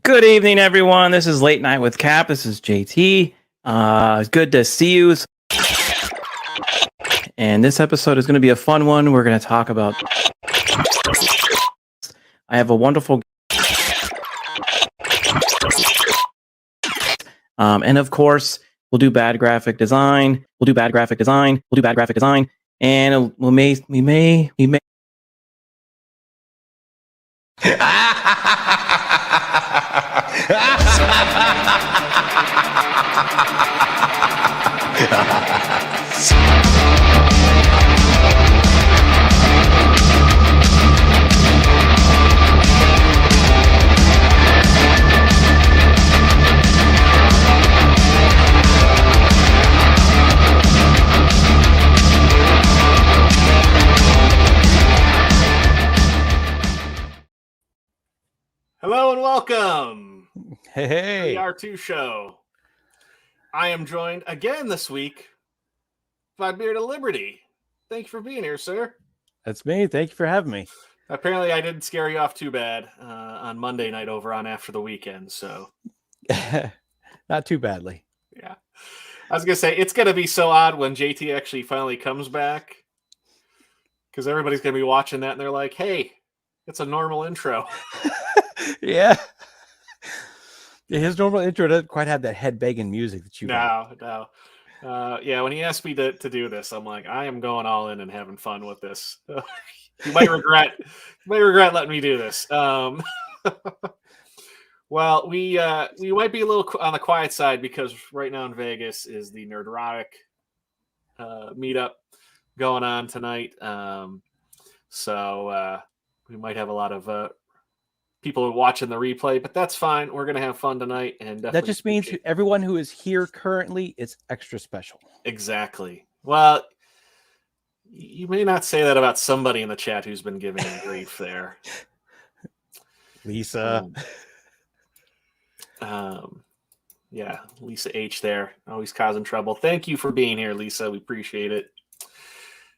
Good evening, everyone. This is Late Night with Cap. This is JT. Good to see you. And this episode is going to be a fun one. We're going to talk about... I have a wonderful... and of course, we'll do bad graphic design. And we may... Hello and welcome Hey. to the R2 show. I am joined again this week by Beard of Liberty. Thank you for being here, sir. That's me. Thank you for having me. Apparently, I didn't scare you off too bad on Monday night over on After the Weekend, so... Not too badly. Yeah. I was going to say, it's going to be so odd when JT actually finally comes back, because everybody's going to be watching that and they're like, hey, it's a normal intro. Yeah. His normal intro doesn't quite have that head banging music that you No. Yeah, when he asked me to do this, I'm like, I am going all in and having fun with this. You might regret letting me do this. Well, we might be a little on the quiet side because right now in Vegas is the Nerdotic meetup going on tonight. So we might have a lot of people watching the replay, but that's fine. We're going to have fun tonight. And that just means everyone who is here currently is extra special. Exactly. Well, you may not say that about somebody in the chat who's been giving you grief there. Lisa. Yeah, Lisa H there, always causing trouble. Thank you for being here, Lisa. We appreciate it.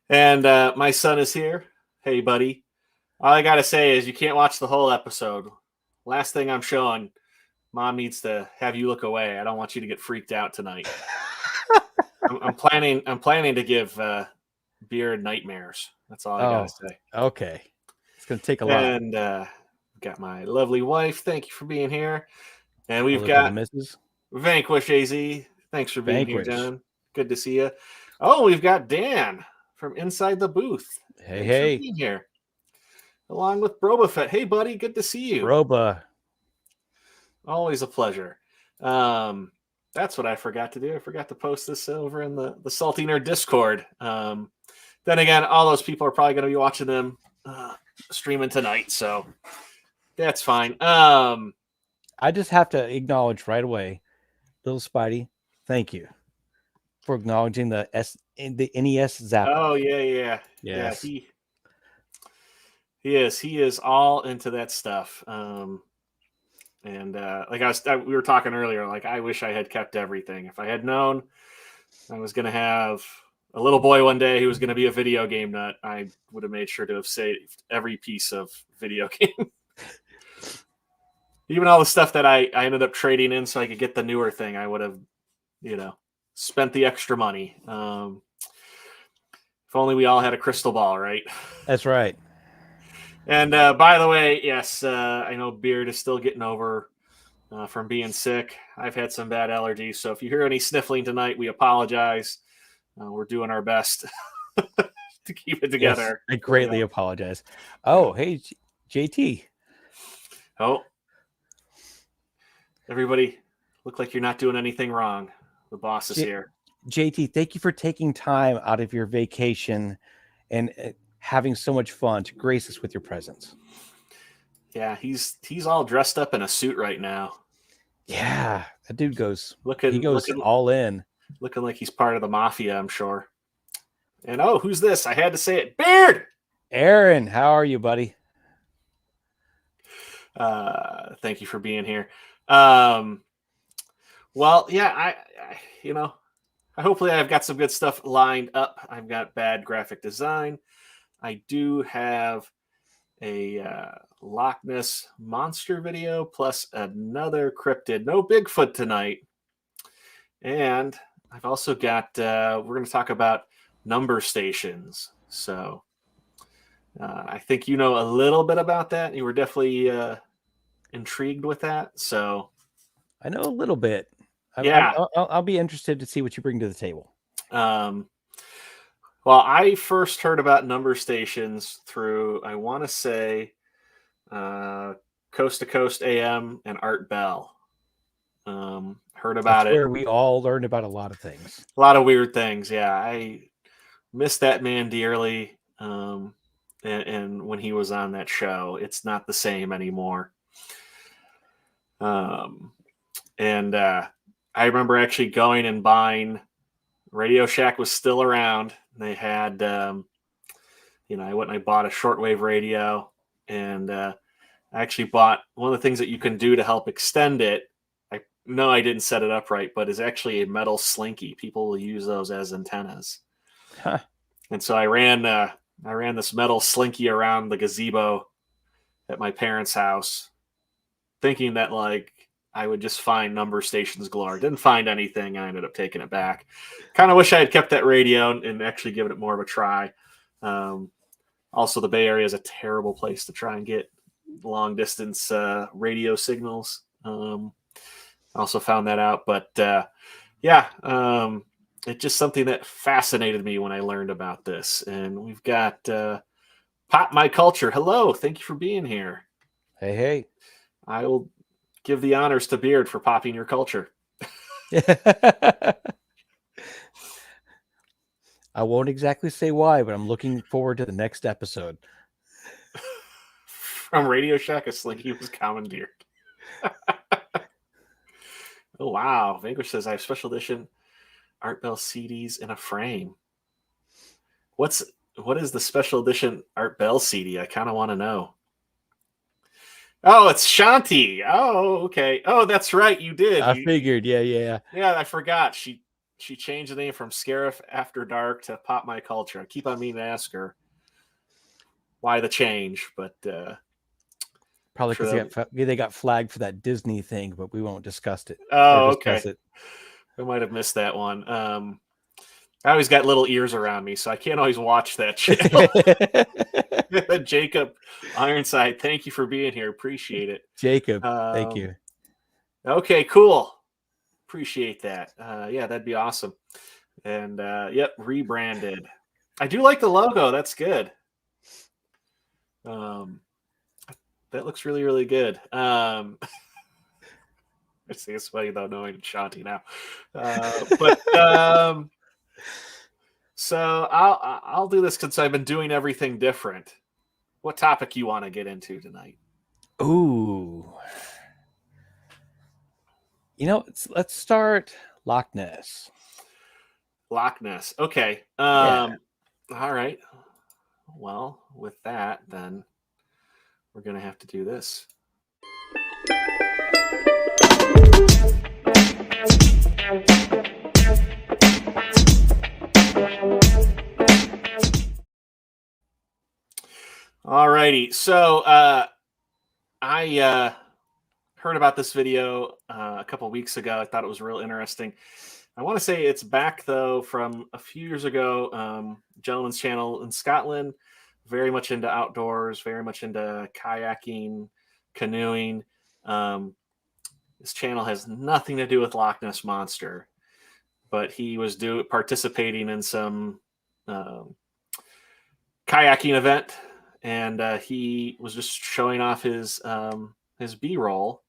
And my son is here. Hey, buddy. All I got to say is you can't watch the whole episode. Last thing I'm showing, Mom needs to have you look away. I don't want you to get freaked out tonight. I'm planning to give Beard nightmares. That's all I got to say. Okay. It's going to take a lot. And got my lovely wife. Thank you for being here. And we've got Mrs. Vanquish AZ. Thanks for being here, John. Good to see you. Oh, we've got Dan from inside the booth. Hey, Thanks for being here. Along with Brobafett. Hey, buddy. Good to see you. Broba. Always a pleasure. That's what I forgot to do. I forgot to post this over in the Salty Nerd Discord. Then again, all those people are probably going to be watching them streaming tonight, so that's fine. I just have to acknowledge right away, little Spidey, thank you for acknowledging the NES Zap. Oh, yeah. Yes. Yeah, he is all into that stuff. And like we were talking earlier, like I wish I had kept everything. If I had known I was going to have a little boy one day who was going to be a video game nut, I would have made sure to have saved every piece of video game. Even all the stuff that I ended up trading in so I could get the newer thing, I would have, spent the extra money. If only we all had a crystal ball, right? That's right. And by the way, yes, I know Beard is still getting over from being sick. I've had some bad allergies, so if you hear any sniffling tonight, we apologize. We're doing our best to keep it together. Yes, I greatly apologize. Oh, hey, JT. Oh, everybody, look like you're not doing anything wrong. The boss is here. JT, thank you for taking time out of your vacation and having so much fun to grace us with your presence. Yeah, he's all dressed up in a suit right now. Yeah, that dude goes looking all in. Looking like he's part of the mafia, I'm sure. And who's this? I had to say it. Beard! Aaron, how are you, buddy? Thank you for being here. Well, yeah, hopefully I've got some good stuff lined up. I've got bad graphic design. I do have a Loch Ness Monster video plus another cryptid. No Bigfoot tonight. And I've also got, we're going to talk about number stations. So I think you know a little bit about that. You were definitely intrigued with that. So I know a little bit. Yeah. I'll be interested to see what you bring to the table. Well, I first heard about number stations through, I want to say, Coast to Coast AM and Art Bell. Heard about That's it. where we all learned about a lot of things. A lot of weird things. Yeah, I miss that man dearly. And when he was on that show, it's not the same anymore. And I remember actually going and buying. Radio Shack was still around. They had, I went and I bought a shortwave radio, and I actually bought one of the things that you can do to help extend it. I know I didn't set it up right, but is actually a metal slinky. People will use those as antennas. Huh. And so I ran this metal slinky around the gazebo at my parents' house, thinking that like I would just find number stations galore. Didn't find anything. I ended up taking it back. Kind of wish I had kept that radio and actually given it more of a try. Also, the Bay Area is a terrible place to try and get long distance radio signals. Also found that out. But it's just something that fascinated me when I learned about this. And we've got Pop My Culture. Hello. Thank you for being here. Hey. I will give the honors to Beard for popping your culture. I won't exactly say why, but I'm looking forward to the next episode. From Radio Shack, a slinky was commandeered. Oh, wow. Vanquish says, I have special edition Art Bell CDs in a frame. What is the special edition Art Bell CD? I kind of want to know. Oh, it's Shanti. Oh, okay. Oh, that's right. You did. I figured. Yeah. Yeah, I forgot. She changed the name from Scarif After Dark to Pop My Culture. I keep on meaning to ask her why the change, but probably because they got flagged for that Disney thing, but we won't discuss it. Oh, okay. I might have missed that one. I always got little ears around me, so I can't always watch that channel. Jacob Ironside, thank you for being here. Appreciate it. Jacob, thank you. Okay, cool. Appreciate that. Yeah, that'd be awesome. And rebranded. I do like the logo. That's good. That looks really, really good. I see it's funny though, knowing Shanti now. So I'll do this because I've been doing everything different. What topic you want to get into tonight? Ooh. Let's start Loch Ness. Loch Ness. Okay. Yeah. All right. Well, with that, then we're going to have to do this. All righty. So I heard about this video a couple weeks ago. I thought it was real interesting. I want to say it's back, though, from a few years ago. Gentleman's channel in Scotland, very much into outdoors, very much into kayaking, canoeing. This channel has nothing to do with Loch Ness Monster, but he was participating in some kayaking event, and he was just showing off his B-roll.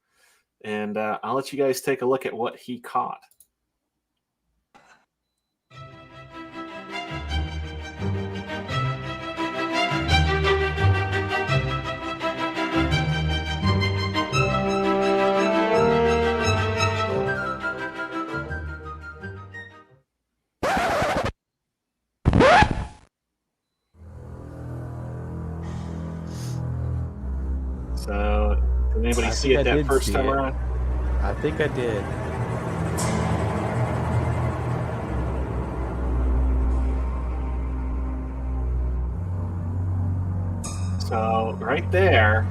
And I'll let you guys take a look at what he caught. So, did anybody see it that first time around? I think I did. So right there,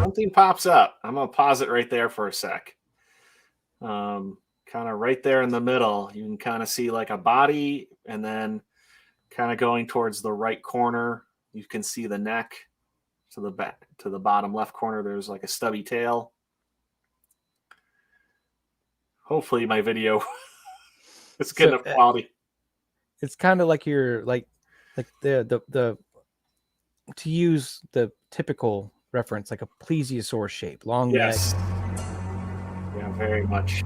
something pops up. I'm gonna pause it right there for a sec. Kind of right there in the middle, you can kind of see like a body, and then kind of going towards the right corner, you can see the neck. To the back, to the bottom left corner, there's like a stubby tail. Hopefully, my video is good So enough quality. it's kind of like you're like the to use the typical reference, like a plesiosaur shape, long neck. Yes, yeah, very much.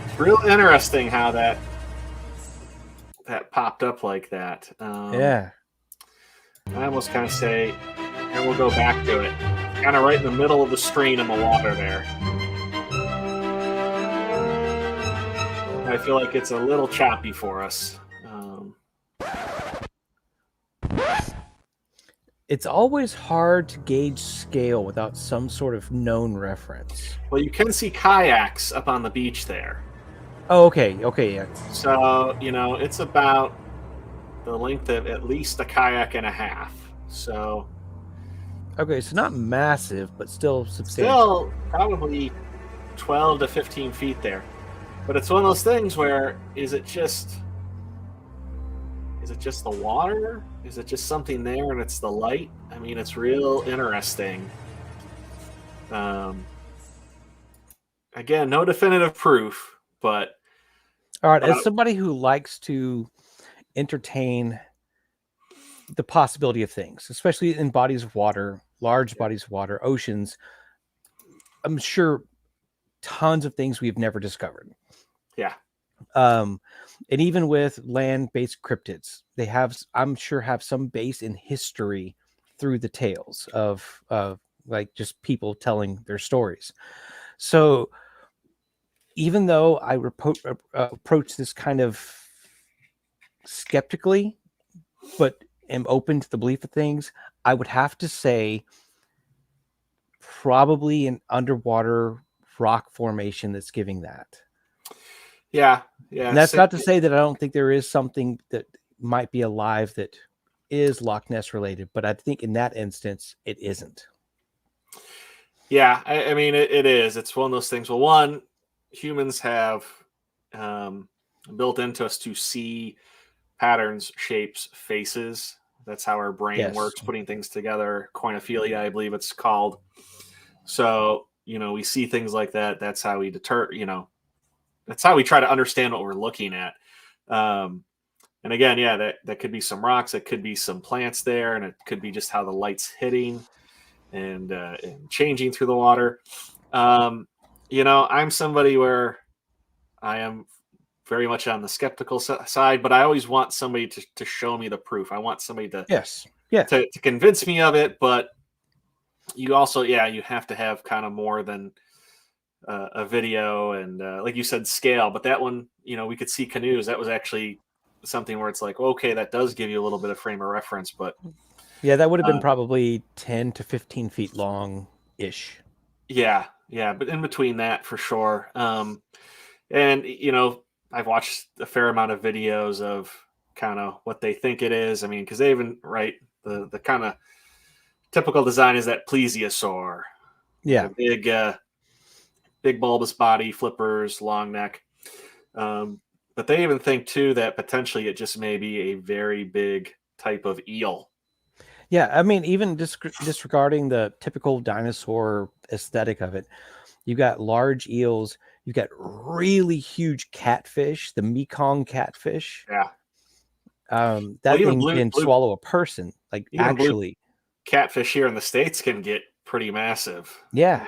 It's real interesting how that popped up like that. Yeah. I almost kind of say, and we'll go back to it, kind of right in the middle of the screen in the water there. I feel like it's a little choppy for us. It's always hard to gauge scale without some sort of known reference. Well, you can see kayaks up on the beach there. Oh, okay. Okay. Yeah. So, it's about the length of at least a kayak and a half. So, Okay. So not massive, but still substantial. still probably 12 to 15 feet there. But it's one of those things where is it just the water? Is it just something there and it's the light? I mean, it's real interesting. Again, no definitive proof, but All right. As somebody who likes to entertain the possibility of things, especially in bodies of water, large bodies of water, oceans, I'm sure tons of things we've never discovered. Yeah. And even with land-based cryptids, they have, I'm sure, have some base in history through the tales of like just people telling their stories. So even though I approach this kind of skeptically, but am open to the belief of things, I would have to say probably an underwater rock formation that's giving that. Yeah. And that's not to say that I don't think there is something that might be alive that is Loch Ness related, but I think in that instance, it isn't. Yeah, I mean, it is. It's one of those things. Well, one, humans have built into us to see patterns, shapes, faces. That's how our brain works, putting things together. Koinophilia, I believe it's called. So, we see things like that. That's how we that's how we try to understand what we're looking at. And again, yeah, that could be some rocks. It could be some plants there, and it could be just how the light's hitting and changing through the water. I'm somebody where I am very much on the skeptical side, but I always want somebody to show me the proof. I want somebody to to convince me of it. But you also, you have to have kind of more than a video and like you said, scale. But that one, we could see canoes. That was actually something where it's like, okay, that does give you a little bit of frame of reference, but yeah, that would have been probably 10 to 15 feet long ish. Yeah, but in between that for sure. And I've watched a fair amount of videos of kind of what they think it is. I mean, because they even the kind of typical design is that plesiosaur. Yeah, big bulbous body, flippers, long neck. But they even think too that potentially it just may be a very big type of eel. Yeah, I mean, even disregarding the typical dinosaur aesthetic of it, you've got large eels, you've got really huge catfish, the Mekong catfish. Yeah. That thing can swallow a person, like actually. Catfish here in the States can get pretty massive. Yeah.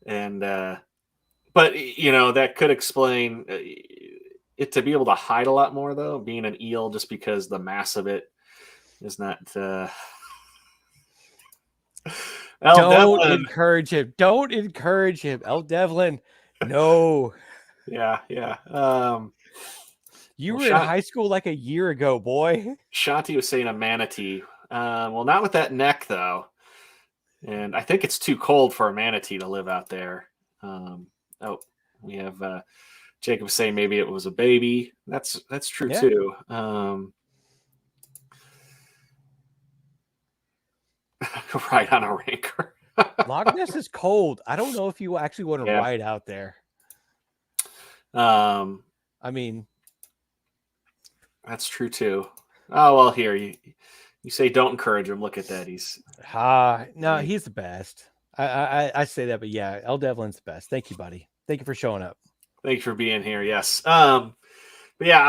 And but that could explain it to be able to hide a lot more, though, being an eel, just because the mass of it is not. Don't encourage him. Don't encourage him, El Devlin. No. Yeah. You were in high school like a year ago, boy. Shanti was saying a manatee. Well, not with that neck, though. And I think it's too cold for a manatee to live out there. Oh, we have Jacob saying maybe it was a baby. That's true Yeah. too. Ride on a ranker. Loch Ness is cold. I don't know if you actually want to Yeah. ride out there. Um, I mean, that's true too. Oh well, here you say don't encourage him. Look at that. no, he's the best. I say that, but yeah, El Devlin's the best. Thank you, buddy. Thank you for showing up. Thanks for being here. Yes. But yeah,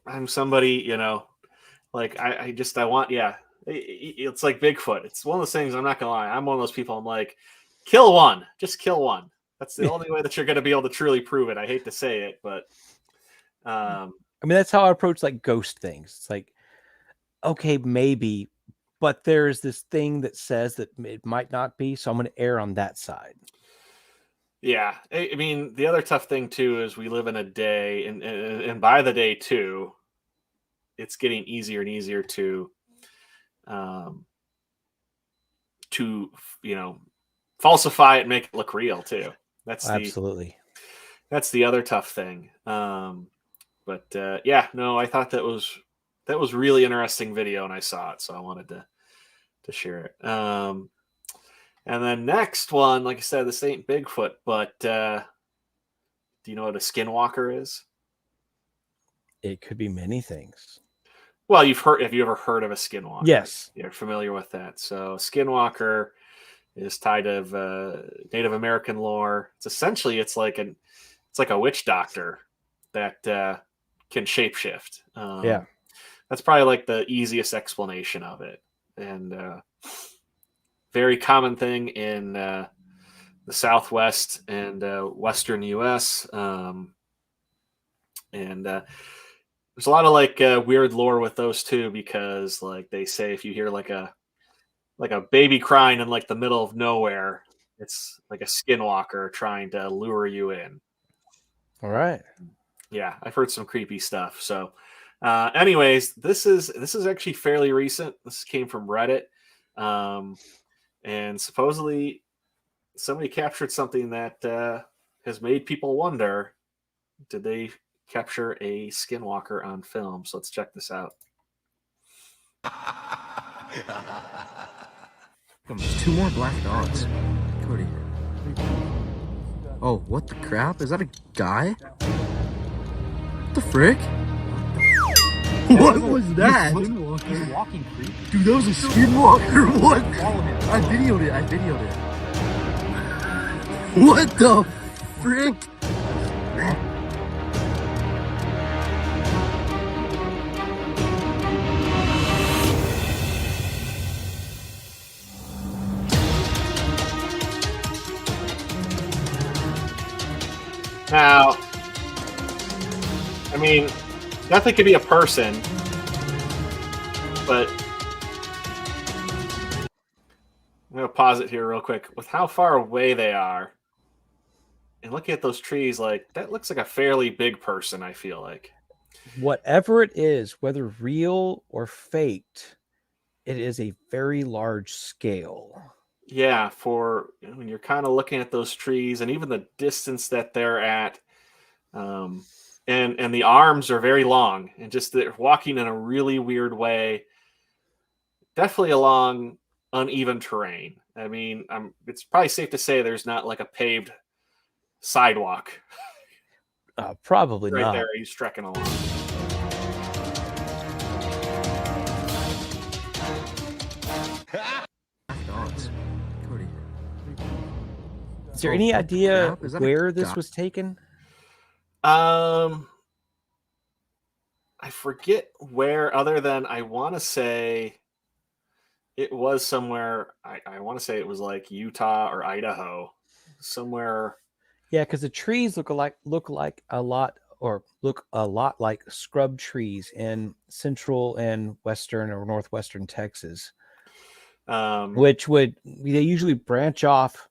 I'm somebody, like I want, yeah. It's like Bigfoot. It's one of those things. I'm not gonna lie. I'm one of those people. I'm like, kill one, just kill one. That's the only way that you're gonna be able to truly prove it. I hate to say it, but I mean, that's how I approach like ghost things. It's like, okay, maybe, but there's this thing that says that it might not be, so I'm going to err on that side. yeah. I mean, the other tough thing too is we live in a day, and by the day too, it's getting easier and easier um, to falsify it and make it look real too. Absolutely. That's the other tough thing. But yeah, no, I thought that was really interesting video, and I saw it, so I wanted to share it. And then next one, like I said, this ain't Bigfoot, but do you know what a skinwalker is? It could be many things. Well, have you ever heard of a skinwalker? Yes. You're familiar with that. So skinwalker is tied to Native American lore. It's like a witch doctor that can shapeshift. Yeah. That's probably like the easiest explanation of it. And very common thing in the Southwest and Western U.S. And there's a lot of like weird lore with those too, because like they say if you hear like a baby crying in like the middle of nowhere, it's like a skinwalker trying to lure you in. All right. Yeah, I've heard some creepy stuff. So, anyways, this is actually fairly recent. This came from Reddit, and supposedly somebody captured something that has made people wonder: did they capture a skinwalker on film? So let's check this out. There's 2 more black dots. Cody. Oh, what the crap? Is that a guy? What the frick? What was that? Walking creep. Dude, that was a skinwalker. What? Follow him. I videoed it. What the frick? Now, I mean, definitely could be a person, but I'm going to pause it here real quick. With how far away they are, and looking at those trees, like that looks like a fairly big person, I feel like. Whatever it is, whether real or faked, it is a very large scale. Yeah, when you're kind of looking at those trees and even the distance that they're at, and the arms are very long and just they're walking in a really weird way. Definitely along uneven terrain. I mean, it's probably safe to say there's not like a paved sidewalk. Probably right not. there, he's trekking along. Dots. Cody. Is there Oh, any what the idea crap? Is that a where this guy? was taken? I forget where, other than I want to say it was somewhere. I want to say it was like Utah or Idaho, somewhere. Yeah, because the trees look a lot like scrub trees in central and western or northwestern Texas, which they usually branch off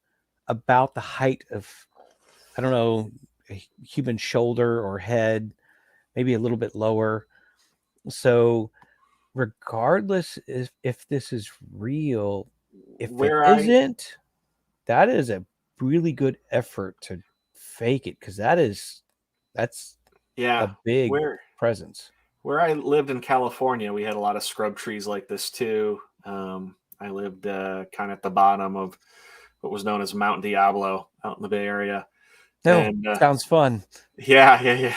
about the height of, I don't know, a human shoulder or head, maybe a little bit lower. So regardless if this is real, if it isn't, that is a really good effort to fake it, because that's Yeah. a big presence. Where I lived in California, we had a lot of scrub trees like this too. I lived kind of at the bottom of what was known as Mount Diablo out in the Bay Area. No, And sounds fun. yeah.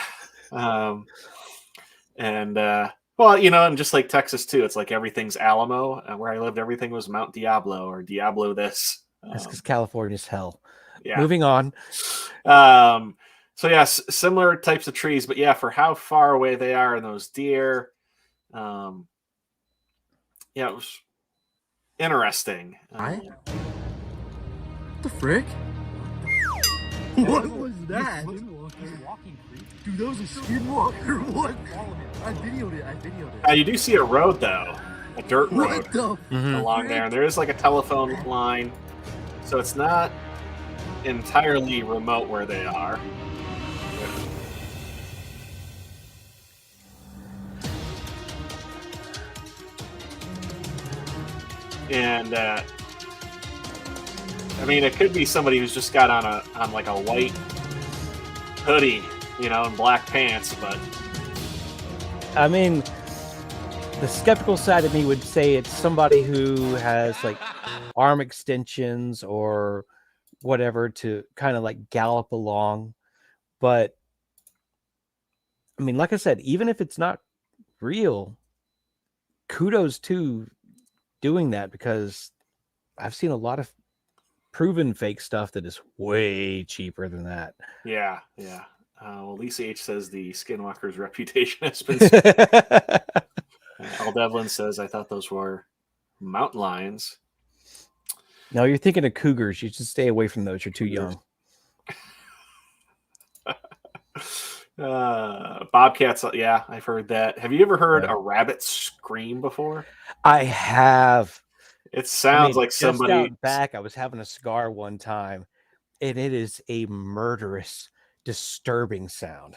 Well, and just like Texas too, it's like everything's Alamo. Where I lived, everything was Mount Diablo or Diablo this. That's because California's hell. Yeah. Moving on. So yeah, similar types of trees, but yeah, for how far away they are and those deer, yeah, it was interesting. What the frick? What was that? Dude, that was a skinwalker. What? I videoed it. You do see a road though, a dirt road What the along there, and there is like a telephone line, so it's not entirely remote where they are. And I mean, it could be somebody who's just got on like a white hoodie, and black pants. But I mean, the skeptical side of me would say it's somebody who has like arm extensions or whatever to kind of like gallop along. But I mean, like I said, even if it's not real, kudos to doing that, because I've seen a lot of proven fake stuff that is way cheaper than that. Yeah. Well, Lisa H says the skinwalker's reputation has been. Al Devlin says, I thought those were mountain lions. No, you're thinking of cougars. You should stay away from those. You're too young. Bobcats, yeah, I've heard that. Have you ever heard a rabbit scream before? I have. It sounds like somebody out back. I was having a cigar one time, and it is a murderous, disturbing sound.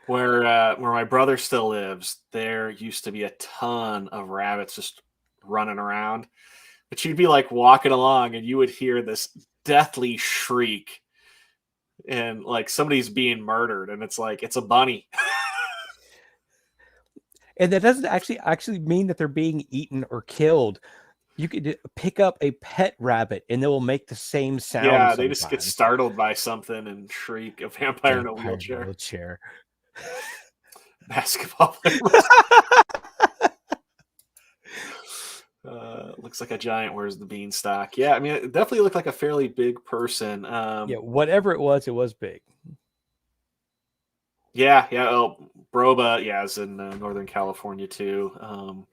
Where my brother still lives, there used to be a ton of rabbits just running around. But you'd be like walking along, and you would hear this deathly shriek, and like somebody's being murdered, and it's like it's a bunny. And that doesn't actually mean that they're being eaten or killed. You could pick up a pet rabbit and they will make the same sound. Yeah, they just get startled by something and shriek. A vampire in a wheelchair. Basketball player. Looks like a giant wears the beanstalk. Yeah, I mean, it definitely looked like a fairly big person. Yeah, whatever it was big. Yeah. Oh, Broba, yeah, is in Northern California too.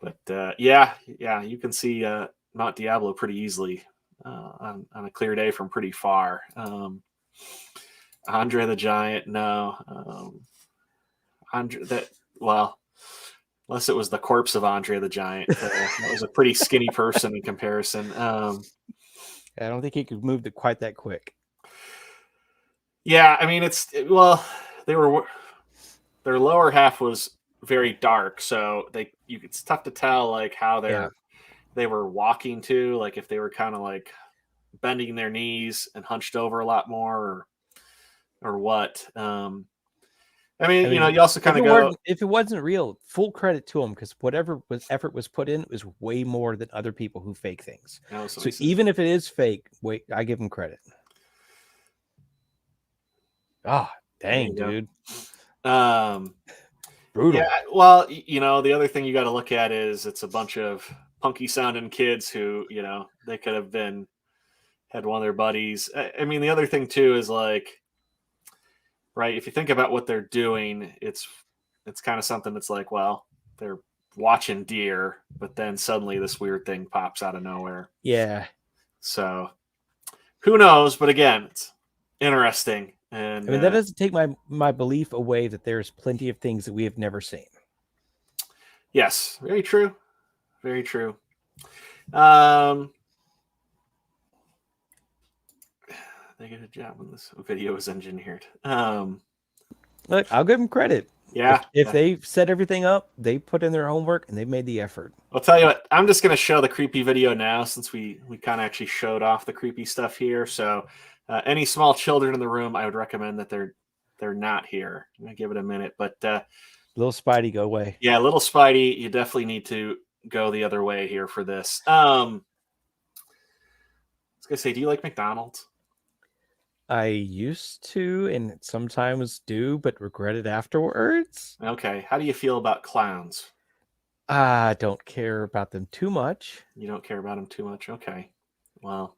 But yeah, you can see Mount Diablo pretty easily on a clear day from pretty far. Andre the Giant, no. Unless it was the corpse of Andre the Giant. That was a pretty skinny person in comparison. I don't think he could move quite that quick. Yeah, I mean, their lower half was very dark, so it's tough to tell like how they were walking to, like if they were kind of like bending their knees and hunched over a lot more or what. I mean, you also kind of go, if it wasn't real, full credit to them, because whatever effort was put in was way more than other people who fake things. So even if it is fake, I give them credit. Oh, dang, dude. Brutal. Yeah, well, the other thing you got to look at is it's a bunch of punky sounding kids who, they could have had one of their buddies. I mean, the other thing too is like, right, if you think about what they're doing, it's kind of something that's like, well, they're watching deer, but then suddenly this weird thing pops out of nowhere. Yeah. So who knows? But again, it's interesting. And I mean, that doesn't take my belief away that there's plenty of things that we have never seen. Yes, very true. Very true. They did a job when this video was engineered. Look, I'll give them credit. Yeah. If they set everything up, they put in their homework and they made the effort. I'll tell you what, I'm just going to show the creepy video now since we kind of actually showed off the creepy stuff here. So any small children in the room, I would recommend that they're not here. I'm going to give it a minute. But Little Spidey, go away. yeah, little Spidey, you definitely need to go the other way here for this. I was going to say, do you like McDonald's? I used to and sometimes do, but regret it afterwards. Okay. How do you feel about clowns? I don't care about them too much. You don't care about them too much? Okay. Well,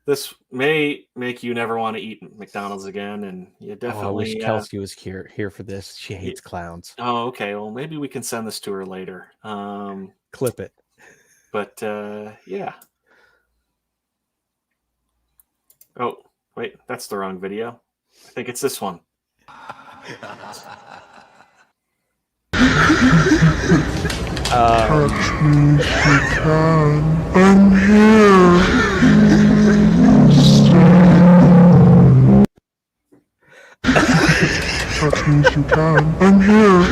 this may make you never want to eat McDonald's again, and you definitely. I wish Kelsey was here for this. She hates clowns. Oh, okay. Well, maybe we can send this to her later. Clip it. But yeah. Oh, wait, that's the wrong video. I think it's this one. Touch me if you can. I'm here. Touch me if you can. I'm here.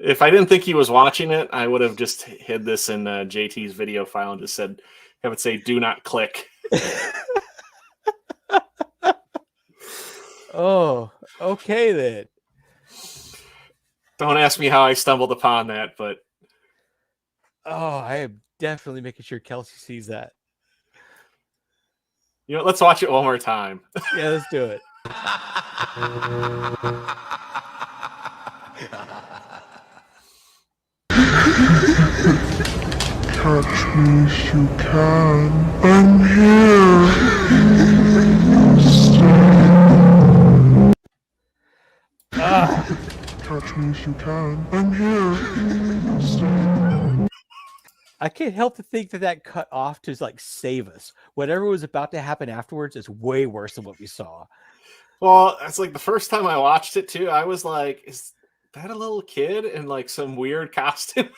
If I didn't think he was watching it, I would have just hid this in JT's video file and just said, have it say, do not click. Oh, okay then. Don't ask me how I stumbled upon that, but Oh, I am definitely making sure Kelsey sees that. you know, let's watch it one more time. Yeah, let's do it. Touch me if you can. I'm here. Touch me if you can. I'm here. I can't help to think that cut off to like save us. Whatever was about to happen afterwards is way worse than what we saw. Well, it's like the first time I watched it too, I was like, is that a little kid in like some weird costume?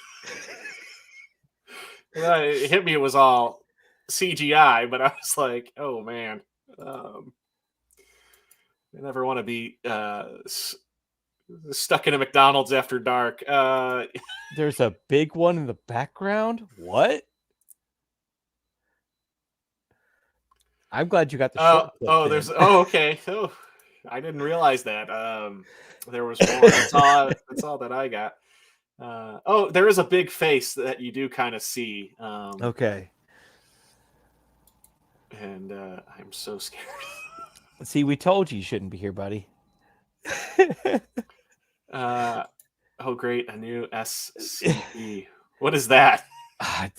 It hit me, it was all CGI, but I was like, oh man. I never want to be stuck in a McDonald's after dark. There's a big one in the background. What? I'm glad you got the short clip then. There's okay. Oh, I didn't realize that. There was more. That's all that I got. There is a big face that you do kind of see. Okay. And I'm so scared. See, we told you shouldn't be here, buddy. Oh great, a new SCP. What is that? I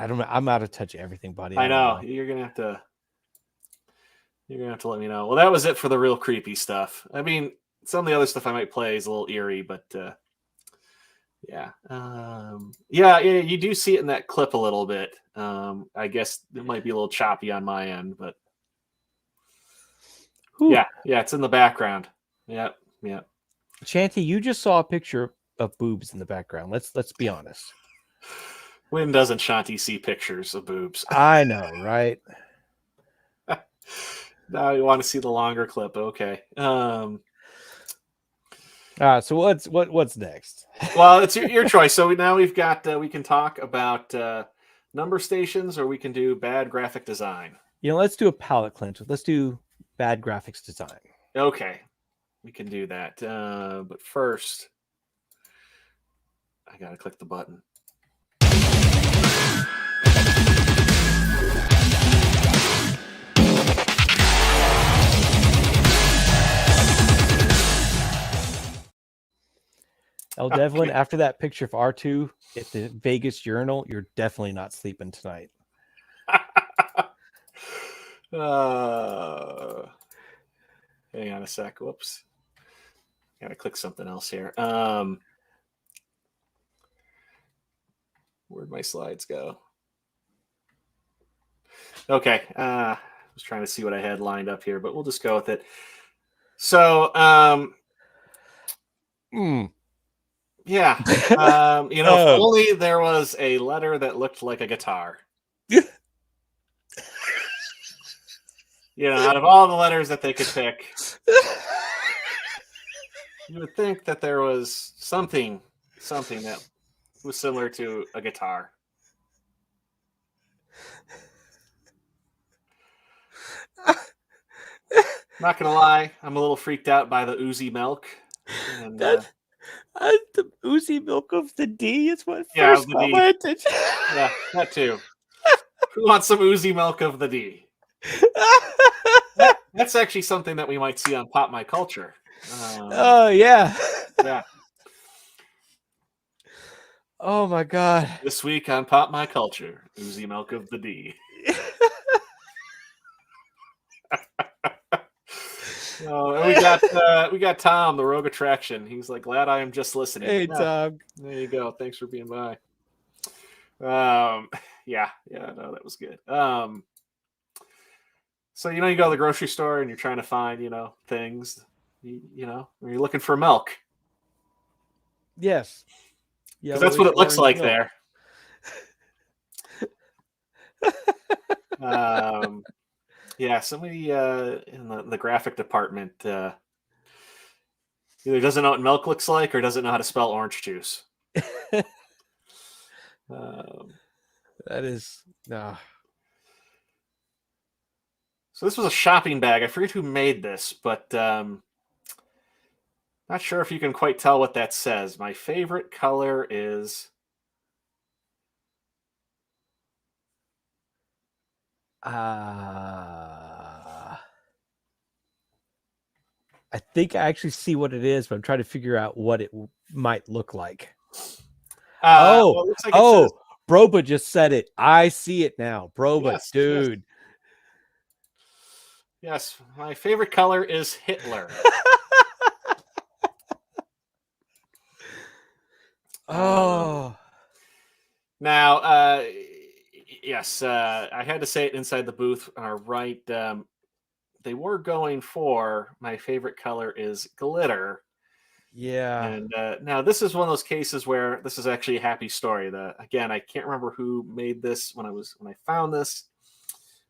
don't know. I'm out of touch everything, buddy. I know. You're gonna have to let me know. Well, that was it for the real creepy stuff. I mean, some of the other stuff I might play is a little eerie, but yeah. Yeah, you do see it in that clip a little bit. I guess it might be a little choppy on my end, but Whew. yeah, it's in the background. Yep. Chanty, you just saw a picture of boobs in the background. Let's be honest. When doesn't Shanti see pictures of boobs? I know, right? Now you want to see the longer clip. Okay. So what's next? Well, it's your choice. So now we've got we can talk about number stations, or we can do bad graphic design. Let's do a palette cleanse. Let's do bad graphics design. Okay, we can do that. But first, I gotta click the button. Devlin, after that picture of R2 at the Vegas urinal, you're definitely not sleeping tonight. Hang on a sec. Whoops. Gotta click something else here. Where'd my slides go? Okay. I was trying to see what I had lined up here, but we'll just go with it. So, yeah. If only there was a letter that looked like a guitar. out of all the letters that they could pick, you would think that there was something that was similar to a guitar. Not gonna lie, I'm a little freaked out by the oozy milk. And That the oozy milk of the D is what yeah, first the caught D. my attention. Yeah, that too. Who wants some oozy milk of the D? That's actually something that we might see on Pop My Culture. Oh yeah. Yeah. Oh my god. This week on Pop My Culture, oozy milk of the D. And we got Tom, the rogue attraction. He's like, glad I am just listening. Hey Yeah, Tom. there you go. Thanks for being by. Yeah, no, that was good. So you go to the grocery store and you're trying to find, things, you're looking for milk. Yes. Because that's what it looks like there. Yeah, somebody in the graphic department either doesn't know what milk looks like or doesn't know how to spell orange juice. That is no. So this was a shopping bag. I forget who made this, but not sure if you can quite tell what that says. My favorite color is I think I actually see what it is, but I'm trying to figure out what it might look like. well, it looks like it says, Broba just said it. I see it now. Broba, yes, dude. Yes, my favorite color is Hitler. Oh. Now, yes, I had to say it inside the booth. Right, they were going for my favorite color is glitter. Yeah. And now this is one of those cases where this is actually a happy story. Again, I can't remember who made this when I found this.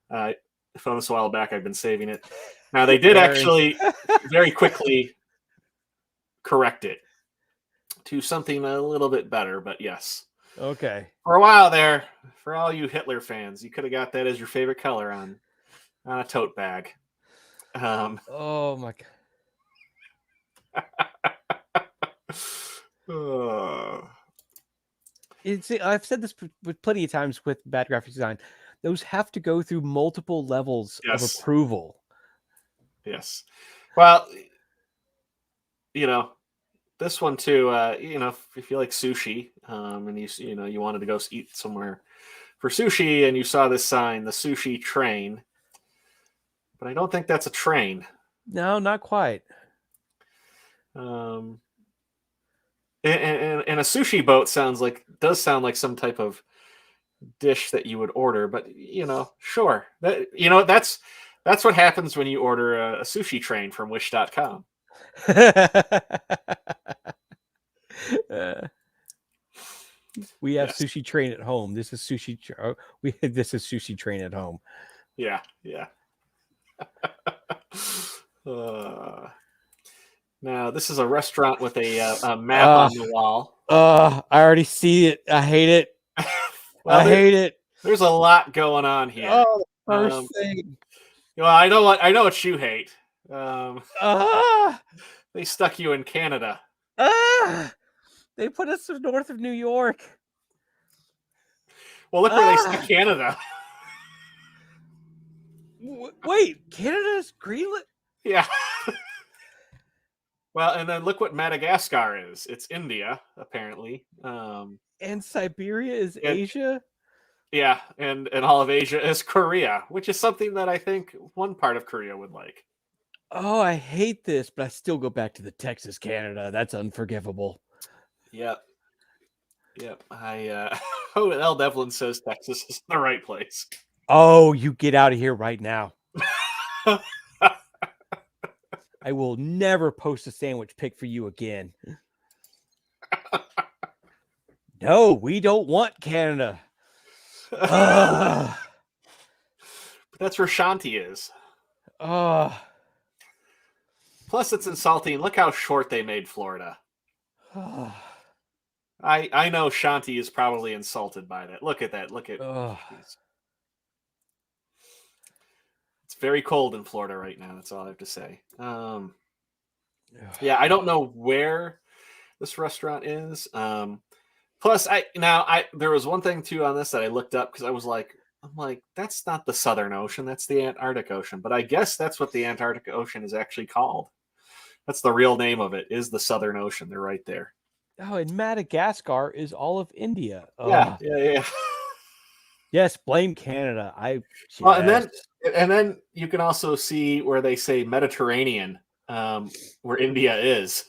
I found this a while back. I've been saving it. Now they did actually very quickly correct it to something a little bit better, but yes. Okay. For a while there, for all you Hitler fans, you could have got that as your favorite color on a tote bag. Oh my god. I've said this with plenty of times with bad graphic design. Those have to go through multiple levels of approval. Yes. Well, this one too, if you like sushi, and you wanted to go eat somewhere for sushi and you saw this sign, the sushi train, but I don't think that's a train. No, not quite. And a sushi boat does sound like some type of dish that you would order, but sure. That's what happens when you order a sushi train from wish.com. We have sushi train at home. This is sushi. This is sushi train at home. Yeah. Now this is a restaurant with a map on the wall. I already see it. I hate it. Well, I hate it. There's a lot going on here. Oh, first thing. Well, I know what you hate. They stuck you in Canada. They put us north of New York. Well, look where they stuck Canada. Wait, Canada's Greenland? Yeah. Well, and then look what Madagascar is. It's India, apparently. And Siberia is Asia? Yeah, and all of Asia is Korea, which is something that I think one part of Korea would like. Oh, I hate this, but I still go back to the Texas, Canada. That's unforgivable. Yep. L. Devlin says Texas is the right place. Oh, you get out of here right now. I will never post a sandwich pic for you again. No, we don't want Canada. But that's where Shanti is. Oh. Plus, it's insulting. Look how short they made Florida. I know Shanti is probably insulted by that. Look at that. Look at. Oh. It's very cold in Florida right now. That's all I have to say. Yeah, I don't know where this restaurant is. Plus, there was one thing too on this that I looked up because I'm like, that's not the Southern Ocean, that's the Antarctic Ocean. But I guess that's what the Antarctic Ocean is actually called. That's the real name of it, is the Southern Ocean. They're right there. Oh, and Madagascar is all of India. Yeah, yeah. Yes, blame Canada. Well, and then you can also see where they say Mediterranean, where India is.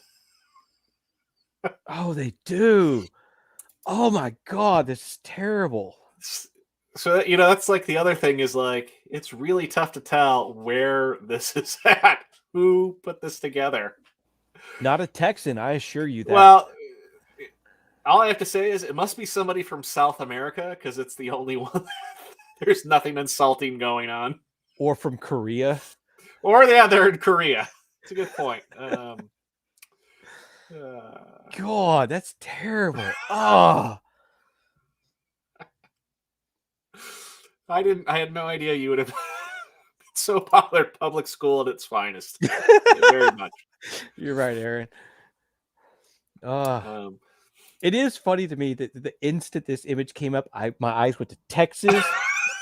Oh, they do. Oh my God, this is terrible. So that's like the other thing is like it's really tough to tell where this is at. Who put this together? Not a Texan, I assure you that. Well, all I have to say is it must be somebody from South America because it's the only one. There's nothing insulting going on. Or from Korea. Or yeah, they're in Korea. It's a good point. God, that's terrible. Oh. I had no idea you would have been so popular public school at its finest. Very much. You're right, Aaron. It is funny to me that the instant this image came up, my eyes went to Texas.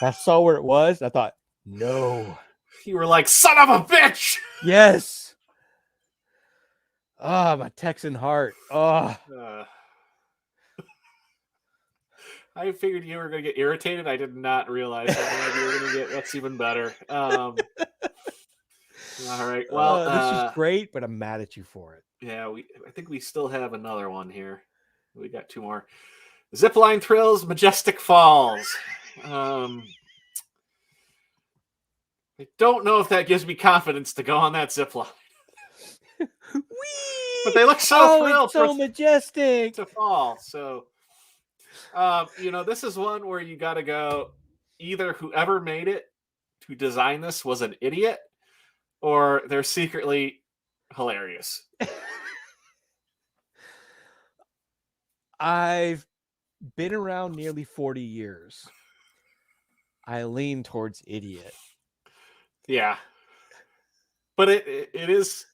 I saw where it was. I thought, no. You were like, son of a bitch. Yes. My Texan heart. I figured you were going to get irritated. I did not realize that you were going to get. That's even better. All right. Well, this is great, but I'm mad at you for it. Yeah, I think we still have another one here. We got two more. Zipline Thrills, Majestic Falls. I don't know if that gives me confidence to go on that zip line. But they look so thrilled, so majestic to fall. So, this is one where you got to go. Either whoever made it to design this was an idiot, or they're secretly hilarious. I've been around nearly 40 years. I lean towards idiot. Yeah. But it is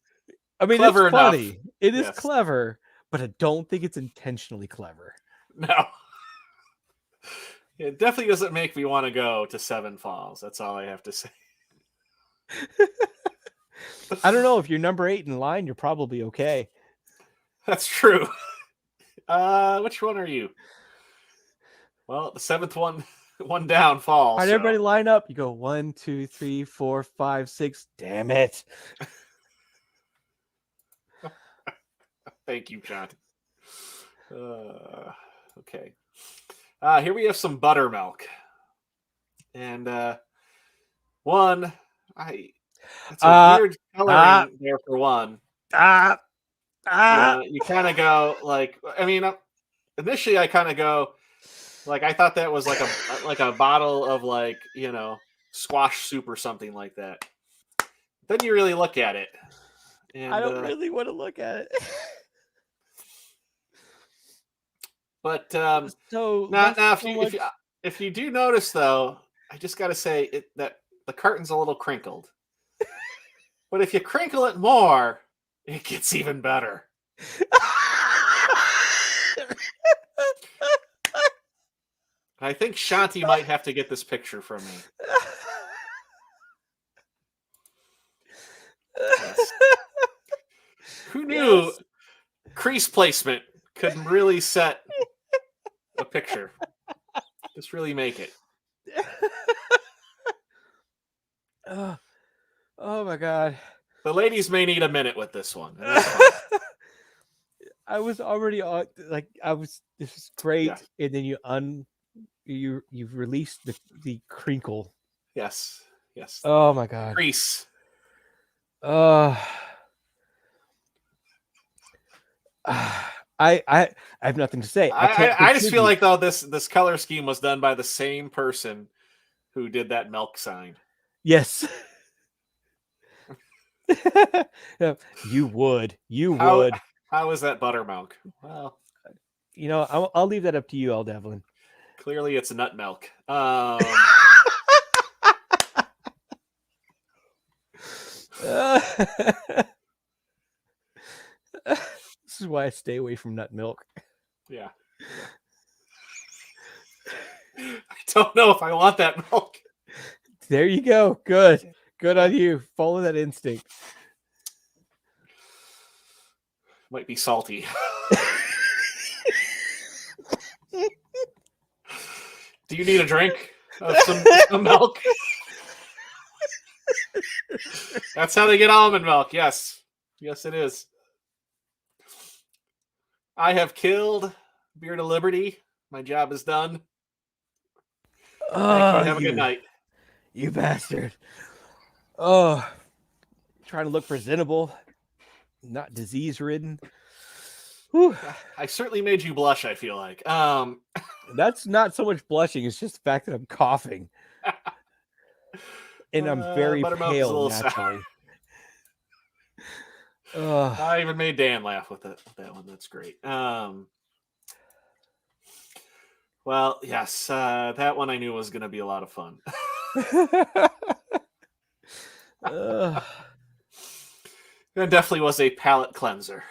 clever it's funny. Enough. It is clever, but I don't think it's intentionally clever. No. It definitely doesn't make me want to go to Seven Falls. That's all I have to say. I don't know. If you're number 8 in line, you're probably okay. That's true. Which one are you? Well, the 7th one down falls. All right, everybody line up. You go 1, 2, 3, 4, 5, 6. Damn it. Thank you, John. Okay. Here we have some buttermilk. And one, it's a weird coloring there for one. You kind of go like, initially I kind of go like, I thought that was like a bottle of squash soup or something like that. Then you really look at it. And, I don't really want to look at it. But now if you do notice though, I just got to say that the carton's a little crinkled. But if you crinkle it more, it gets even better. I think Shanti might have to get this picture from me. Yes. Who knew crease placement could really set a picture? Just really make it. Oh my God. The ladies may need a minute with this one. I was already on this is great. Yeah. And then you've released the crinkle. Yes. Oh my God. Crease. I have nothing to say. I just feel like though this color scheme was done by the same person who did that milk sign. Yes. Yeah, you would. You How would. how is that buttermilk? Well, I'll leave that up to you, L. Devlin. clearly it's nut milk. This is why I stay away from nut milk. Yeah. I don't know if I want that milk. There you go. Good. Good on you. Follow that instinct. Might be salty. Do you need a drink of some milk? That's how they get almond milk. Yes. Yes, it is. I have killed Beard of Liberty. My job is done. Thank you. Have a good night. You bastard. Oh, trying to look presentable, not disease ridden. I certainly made you blush, I feel like. That's not so much blushing, it's just the fact that I'm coughing. And I'm very Buttermilk is a pale little naturally. I even made Dan laugh with that one. That's great. Well, yes, that one I knew was going to be a lot of fun. That definitely was a palate cleanser.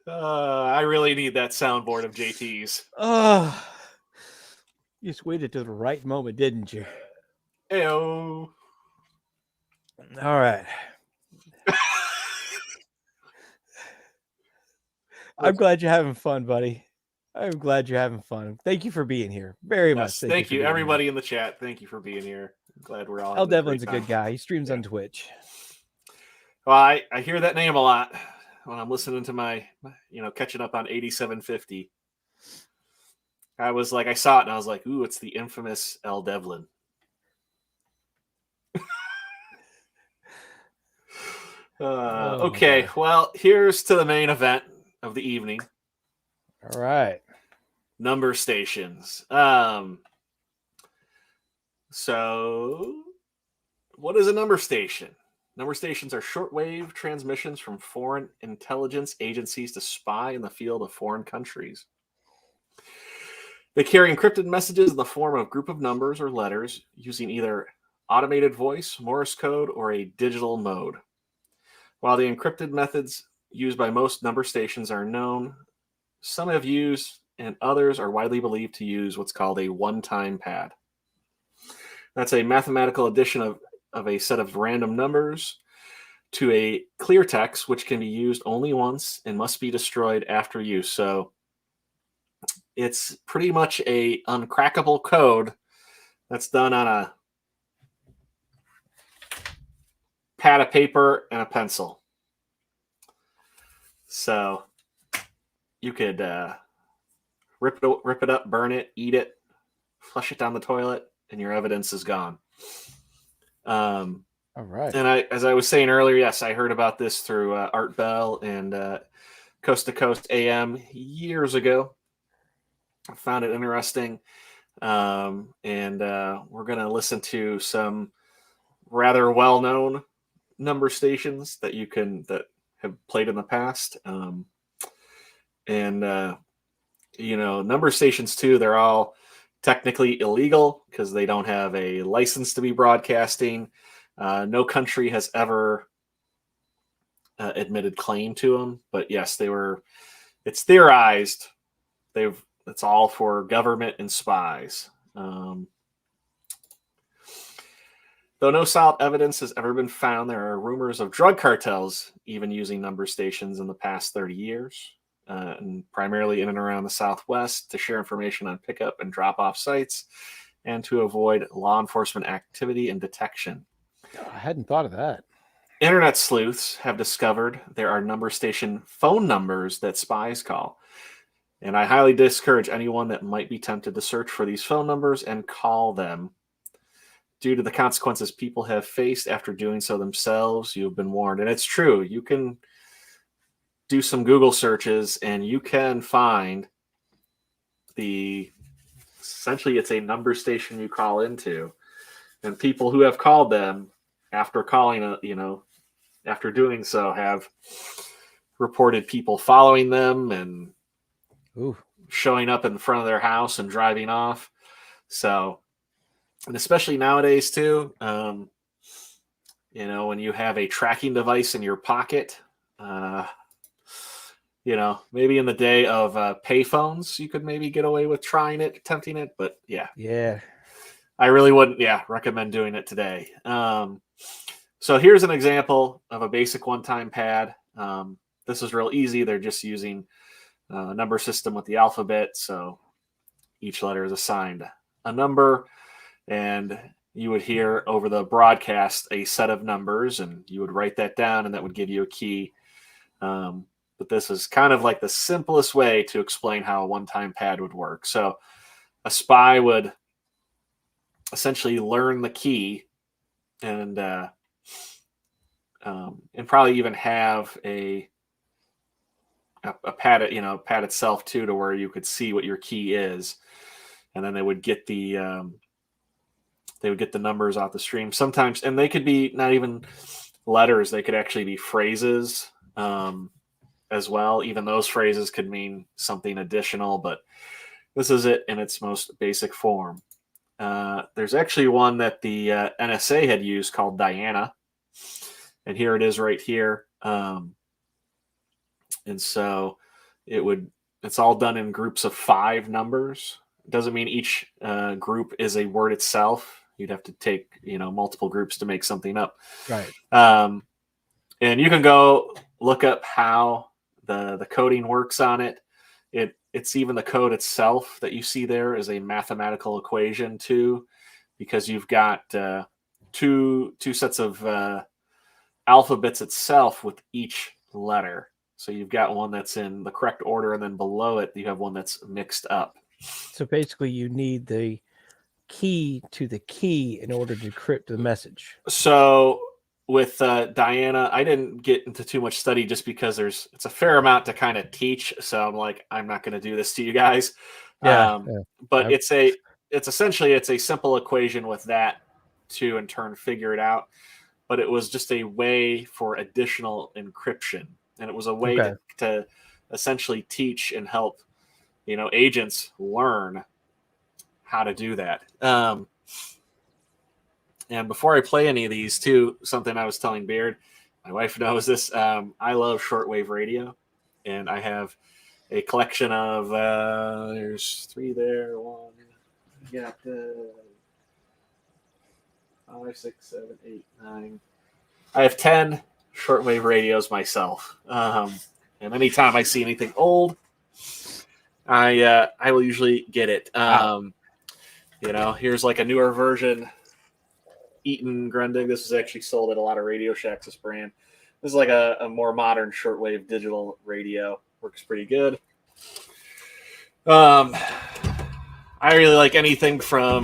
I really need that soundboard of JT's. You just waited to the right moment, didn't you? Heyo. All right. I'm glad you're having fun, buddy. I'm glad you're having fun. Thank you for being here. Very much. Thank you, everybody in the chat. Thank you for being here. I'm glad we're all. L. Devlin's a good guy. He streams on Twitch. Well, I hear that name a lot when I'm listening to my, catching up on 8750. I saw it and I was like, ooh, it's the infamous L. Devlin. Okay, well, here's to the main event of the evening. All right. Number stations. So what is a number station? Number stations are shortwave transmissions from foreign intelligence agencies to spy in the field of foreign countries. They carry encrypted messages in the form of a group of numbers or letters using either automated voice, Morse code, or a digital mode. While the encrypted methods used by most number stations are known, some have used and others are widely believed to use what's called a one-time pad. That's a mathematical addition of a set of random numbers to a clear text, which can be used only once and must be destroyed after use. So it's pretty much a uncrackable code that's done on a pad of paper and a pencil. So you could rip it up, burn it, eat it, flush it down the toilet, and your evidence is gone. All right. And as I was saying earlier, yes, I heard about this through Art Bell and Coast to Coast AM years ago. I found it interesting. And we're going to listen to some rather well-known number stations that have played in the past. Number stations too, they're all technically illegal because they don't have a license to be broadcasting. No country has ever admitted claim to them, but yes, it's theorized. It's all for government and spies. Though no solid evidence has ever been found, there are rumors of drug cartels even using number stations in the past 30 years, and primarily in and around the Southwest to share information on pickup and drop-off sites and to avoid law enforcement activity and detection. I hadn't thought of that. Internet sleuths have discovered there are number station phone numbers that spies call. And I highly discourage anyone that might be tempted to search for these phone numbers and call them. Due to the consequences people have faced after doing so themselves, you've been warned. And it's true. You can do some Google searches and you can find essentially it's a number station you call into. And people who have called them after calling, after doing so, have reported people following them and Ooh. showing up in front of their house and driving off. So, and especially nowadays too, when you have a tracking device in your pocket, maybe in the day of payphones, you could maybe get away with attempting it. But Yeah. I really wouldn't, recommend doing it today. So here's an example of a basic one-time pad. This is real easy. They're just using a number system with the alphabet. So each letter is assigned a number, and you would hear over the broadcast a set of numbers, and you would write that down, and that would give you a key. But this is kind of like the simplest way to explain how a one-time pad would work. So a spy would essentially learn the key and probably even have a pad, pad itself too, to where you could see what your key is, and then they would get the numbers off the stream sometimes, and they could be not even letters; they could actually be phrases as well. Even those phrases could mean something additional, but this is it in its most basic form. There's actually one that the NSA had used called Diana, and here it is right here. And so it's all done in groups of 5 numbers. It doesn't mean each group is a word itself. You'd have to take, multiple groups to make something up. Right. And you can go look up how the coding works on it. It's even the code itself that you see there is a mathematical equation too, because you've got two sets of alphabets itself with each letter. So you've got one that's in the correct order, and then below it you have one that's mixed up. So basically, you need the key to the key in order to decrypt the message. So with Diana, I didn't get into too much study just because it's a fair amount to kind of teach. So I'm like, I'm not going to do this to you guys. But it's essentially a simple equation with that to in turn figure it out. But it was just a way for additional encryption, and it was a way to essentially teach and help, agents learn how to do that. And before I play any of these, too, something I was telling Beard, my wife knows this. I love shortwave radio, and I have a collection of there's 3 there. 1, you got 5, 6, 7, 8, 9. I have 10 shortwave radios myself. And anytime I see anything old, I will usually get it. Here's like a newer version. Eaton Grundig. This is actually sold at a lot of Radio Shacks, this brand. This is like a more modern shortwave digital radio. Works pretty good. I really like anything from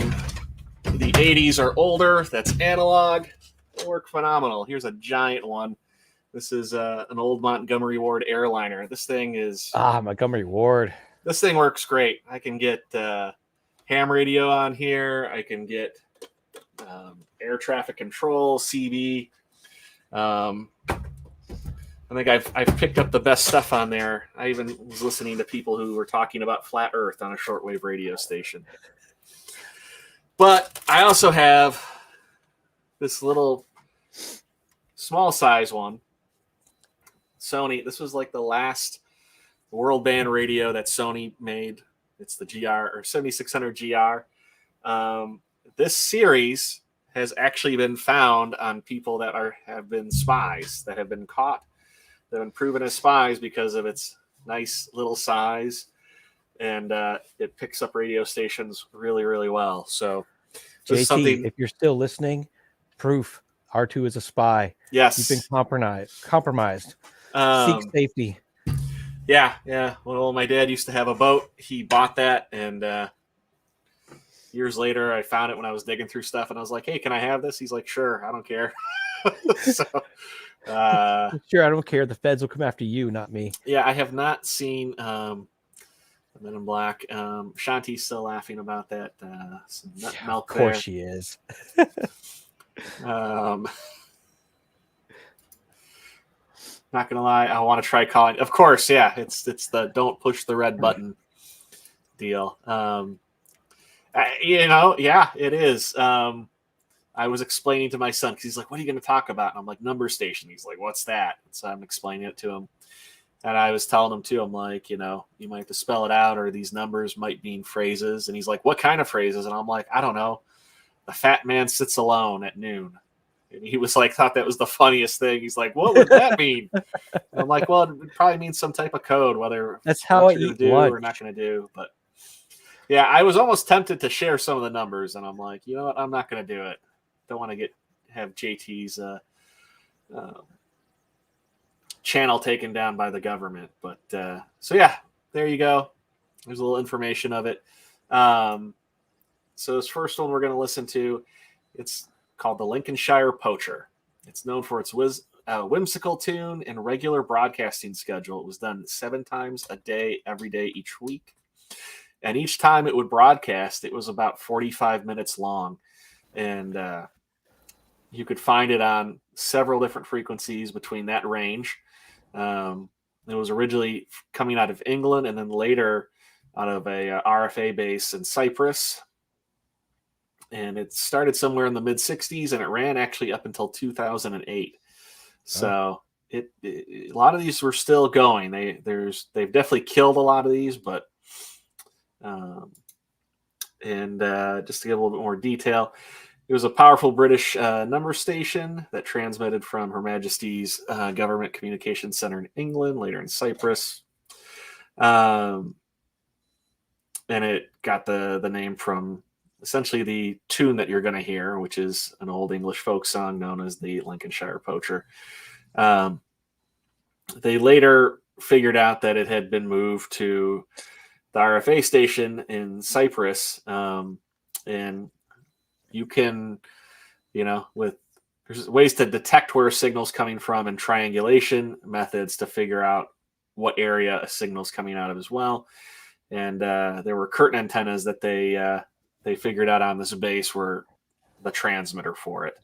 the 80s or older that's analog. They work phenomenal. Here's a giant one. This is an old Montgomery Ward airliner. This thing is... Montgomery Ward. This thing works great. I can get ham radio on here. I can get air traffic control, CB. I think I've picked up the best stuff on there. I even was listening to people who were talking about flat Earth on a shortwave radio station. But I also have this little small size one. Sony. This was like the last world band radio that Sony made. It's the GR or 7600 GR. This series has actually been found on people that have been spies, that have been caught, that have been proven as spies because of its nice little size, and it picks up radio stations really, really well. So, JT, if you're still listening, proof R2 is a spy. Yes, you've been compromised. Seek safety. Yeah. Well, my dad used to have a boat. He bought that, and years later, I found it when I was digging through stuff, and I was like, "Hey, can I have this?" He's like, "Sure, I don't care." So, sure, I don't care. The feds will come after you, not me. Yeah, I have not seen. Men in Black. Shanti's still laughing about that. Some nut milk Of course there. she is. Not gonna lie, I want to try calling. Of course, yeah, it's the don't push the red button deal. Yeah, it is. I was explaining to my son because he's like, "What are you going to talk about?" And I'm like, "Number station." He's like, "What's that?" And so I'm explaining it to him, and I was telling him too. I'm like, you might have to spell it out, or these numbers might mean phrases. And he's like, "What kind of phrases?" And I'm like, "I don't know. The fat man sits alone at noon." And he was like, thought that was the funniest thing. He's like, "What would that mean?" And I'm like, "Well, it probably means some type of code, whether That's how I what you're eat going to do lunch. or not going to do." But yeah, I was almost tempted to share some of the numbers, and I'm like, you know what? I'm not going to do it. Don't want to have JT's channel taken down by the government. But so yeah, there you go. There's a little information of it. So this first one we're going to listen to, it's called the Lincolnshire Poacher. It's known for its whimsical tune and regular broadcasting schedule. It was done 7 times a day, every day, each week. And each time it would broadcast, it was about 45 minutes long. And you could find it on several different frequencies between that range. It was originally coming out of England and then later out of a RFA base in Cyprus. And it started somewhere in the mid 60s and it ran actually up until 2008. So a lot of these were still going. They've definitely killed a lot of these, but just to give a little bit more detail, it was a powerful British number station that transmitted from Her Majesty's Government Communications Center in England, later in Cyprus. And it got the name from essentially the tune that you're going to hear, which is an old English folk song known as the Lincolnshire Poacher. They later figured out that it had been moved to the RFA station in Cyprus. And you can, there's ways to detect where a signal's coming from and triangulation methods to figure out what area a signal's coming out of as well. And there were curtain antennas that they figured out on this base were the transmitter for it.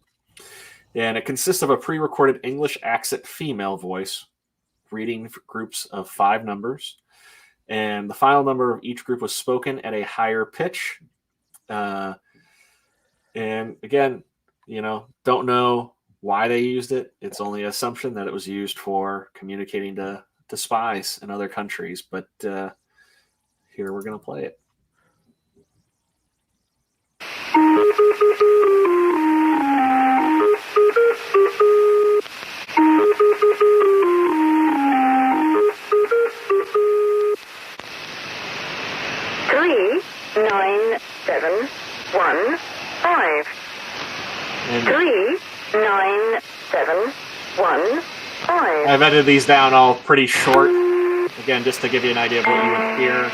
And it consists of a pre-recorded English accent female voice reading groups of 5 numbers. And the final number of each group was spoken at a higher pitch. And again, don't know why they used it. It's only an assumption that it was used for communicating to spies in other countries. But here we're going to play it. Three, 9, 7, 1, 5. And 3, 9, 7, 1, 5. I've edited these down all pretty short. Again, just to give you an idea of what you would hear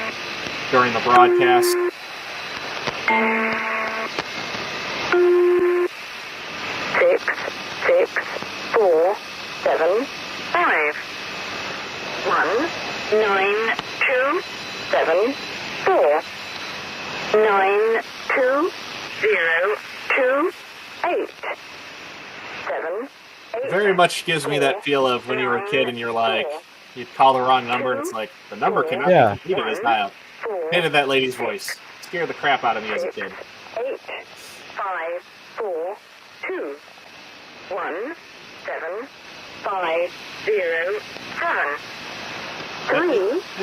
during the broadcast. 6, 6, 4, 7, 5. 1, 9, 2, 7, 4. 9, 2, 0, 2, 8. 7, 8. Very much gives me that feel of when you were a kid and you're like, you call the wrong number and it's like, the number cannot be completed as dialed. Hated that lady's voice. Scared the crap out of me as a kid. 8, 5, 4, 2, 1, 7, 5, 0, 7. 3,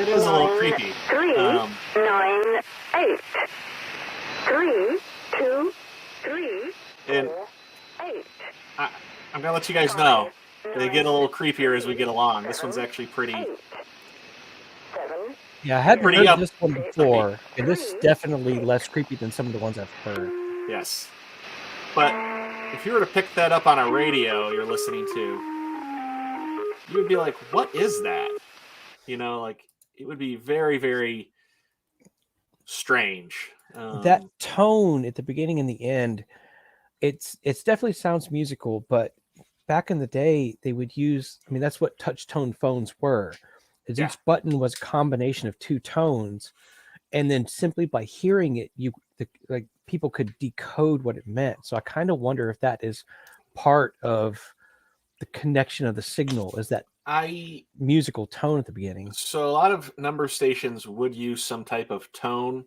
It is a little creepy. 3, 9, 8. 3, 2, 3, And 4, 8. I'm gonna let you guys know they get a little creepier as we get along. This one's actually pretty. 8, 7, Yeah, I hadn't Pretty heard up. this one before, and this is definitely less creepy than some of the ones I've heard. Yes. But if you were to pick that up on a radio you're listening to, you would be like, what is that? Like it would be very, very strange. That tone at the beginning and the end, it's definitely sounds musical, but back in the day they would use, I mean, that's what touch tone phones were, is Yeah. each button was a combination of 2 tones, and then simply by hearing it, like people could decode what it meant. So I kind of wonder if that is part of the connection of the signal, is that musical tone at the beginning. So a lot of number stations would use some type of tone.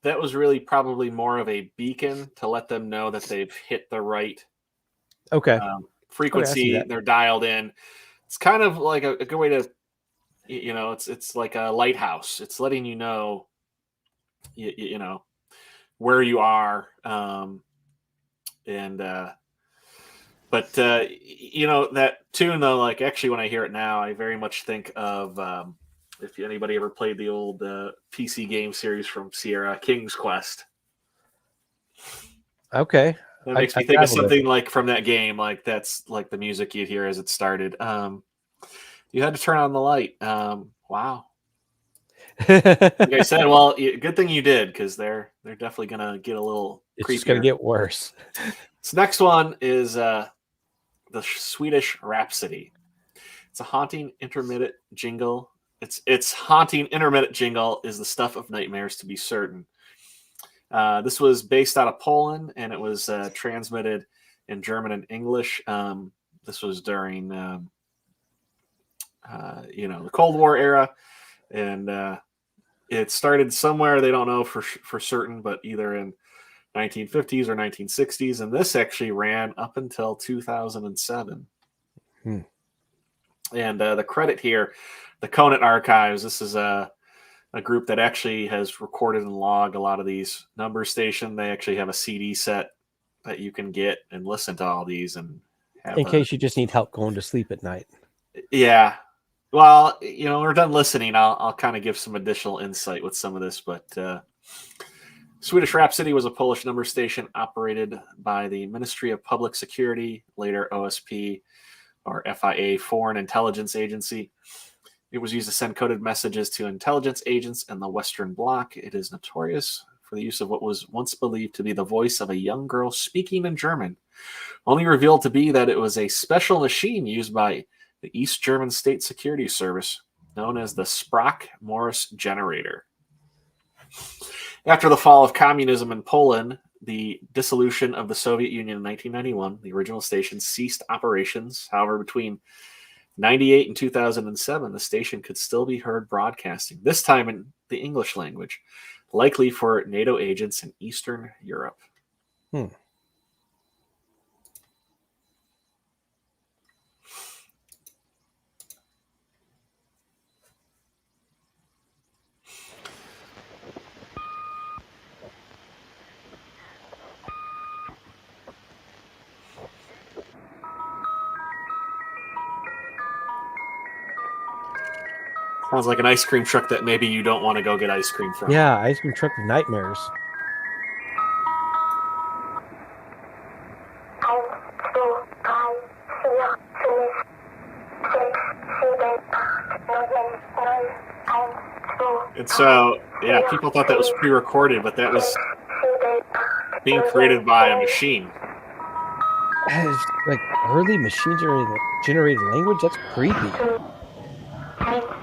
That was really probably more of a beacon to let them know that they've hit the right Okay. frequency. that. They're dialed in. It's kind of like a good way to, it's like a lighthouse. It's letting you know, you know, where you are. But that tune though, like actually when I hear it now, I very much think of if anybody ever played the old PC game series from Sierra, King's Quest. Okay. That makes me think of something like from that game, like that's like the music you'd hear as it started. You had to turn on the light. Wow. Like I said, well, good thing you did, because they're definitely gonna get a little It's creepier. just gonna get worse. This next one is the Swedish Rhapsody. It's a haunting intermittent jingle. It's haunting intermittent jingle is the stuff of nightmares, to be certain. This was based out of Poland, and it was transmitted in German and English. This was during the Cold War era, and it started somewhere they don't know for certain, but either in 1950s or 1960s, and this actually ran up until 2007. And the credit here, the Conant Archives. This is a group that actually has recorded and logged a lot of these number station. They actually have a CD set that you can get and listen to all these, and in case you just need help going to sleep at night. Yeah. Well, we're done listening. I'll kind of give some additional insight with some of this, but Swedish Rhapsody was a Polish number station operated by the Ministry of Public Security, later OSP or FIA, Foreign Intelligence Agency. It was used to send coded messages to intelligence agents in the Western Bloc. It is notorious for the use of what was once believed to be the voice of a young girl speaking in German, only revealed to be that it was a special machine used by the East German State Security Service, known as the Sprach-Morris generator. After the fall of communism in Poland, the dissolution of the Soviet Union in 1991, the original station ceased operations. However, between 1998 and 2007, the station could still be heard broadcasting, this time in the English language, likely for NATO agents in Eastern Europe. Sounds like an ice cream truck that maybe you don't want to go get ice cream from. Yeah, ice cream truck of nightmares. And so, yeah, people thought that was pre-recorded, but that was being created by a machine. It's like early machine generated language. That's creepy.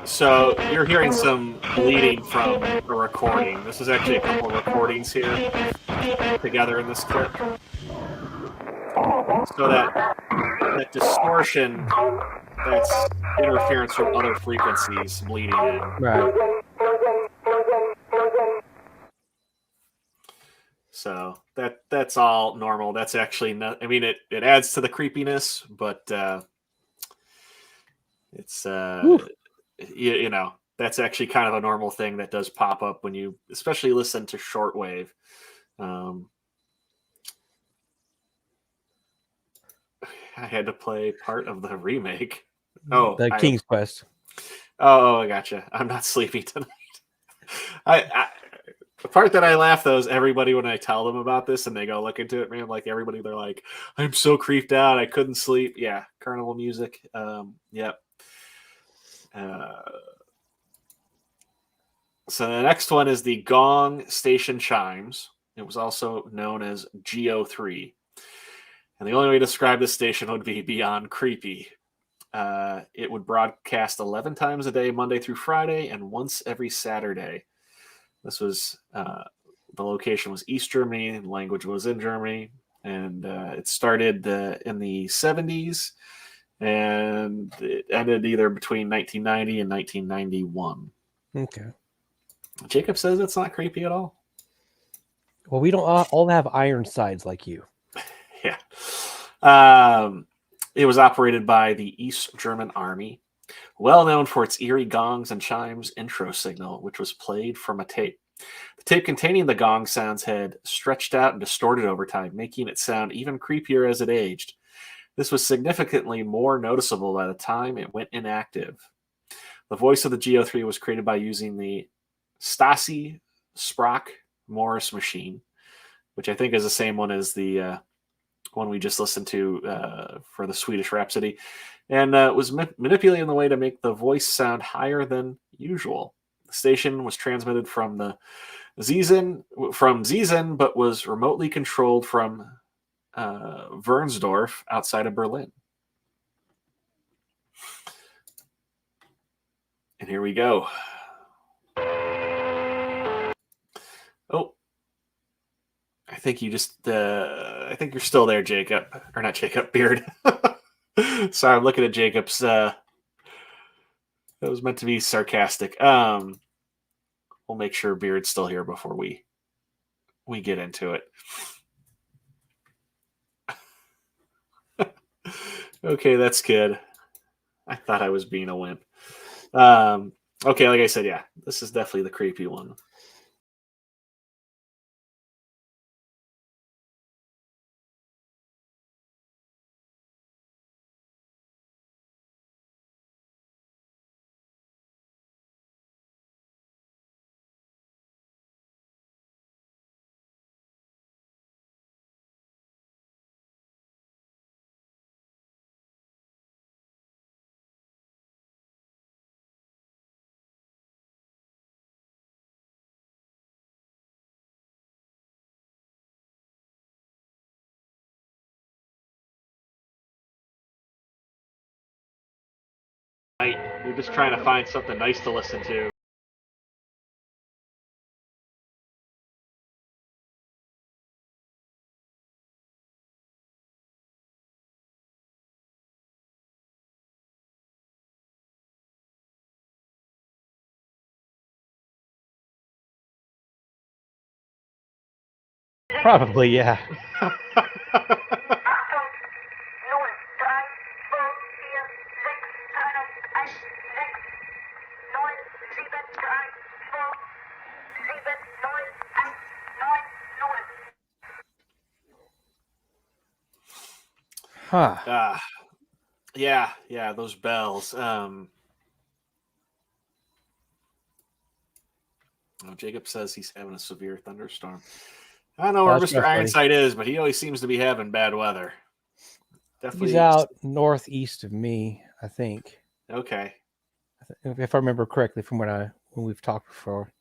So you're hearing some bleeding from a recording. This is actually a couple of recordings here together in this clip. So that distortion, that's interference from other frequencies bleeding in. Right. So that's all normal. That's actually not. I mean, it adds to the creepiness, but it's that's actually kind of a normal thing that does pop up when you especially listen to shortwave. I had to play part of the remake. Oh, The King's Quest. Oh, I gotcha. I'm not sleeping tonight. The part that I laugh though is everybody when I tell them about this and they go look into it, man. Like everybody, they're like, "I'm so creeped out. I couldn't sleep." Yeah, carnival music. Yep. So the next one is the Gong Station Chimes. It was also known as GO3. And the only way to describe this station would be beyond creepy. It would broadcast 11 times a day, Monday through Friday, and once every Saturday. This was the location was East Germany, the language was in Germany, and it started in the 70s, and it ended either between 1990 and 1991. Okay. Jacob says it's not creepy at all. Well, we don't all have iron sides like you. Yeah. It was operated by the East German Army, well known for its eerie gongs and chimes intro signal, which was played from a tape. The tape containing the gong sounds had stretched out and distorted over time, making it sound even creepier as it aged. This was significantly more noticeable by the time it went inactive. The voice of the GO3 was created by using the Stasi Sprach Morse machine, which I think is the same one as the one we just listened to for the Swedish Rhapsody, and was manipulated in the way to make the voice sound higher than usual. The station was transmitted from Ziesen, but was remotely controlled from Wernsdorf outside of Berlin. And here we go. Oh, I think you just, I think you're still there, Jacob. Or not Jacob, Beard. Sorry, I'm looking at Jacob's. That was meant to be sarcastic. We'll make sure Beard's still here before we get into it. Okay, that's good. I thought I was being a wimp. Okay, like I said, yeah, this is definitely the creepy one. You're just trying to find something nice to listen to. Probably, yeah. Huh. Yeah, those bells. Jacob says he's having a severe thunderstorm. I don't know where That's Mr. rough, buddy. Ironside is, but he always seems to be having bad weather. Definitely. He's out northeast of me, I think. Okay. If I remember correctly from when we've talked before.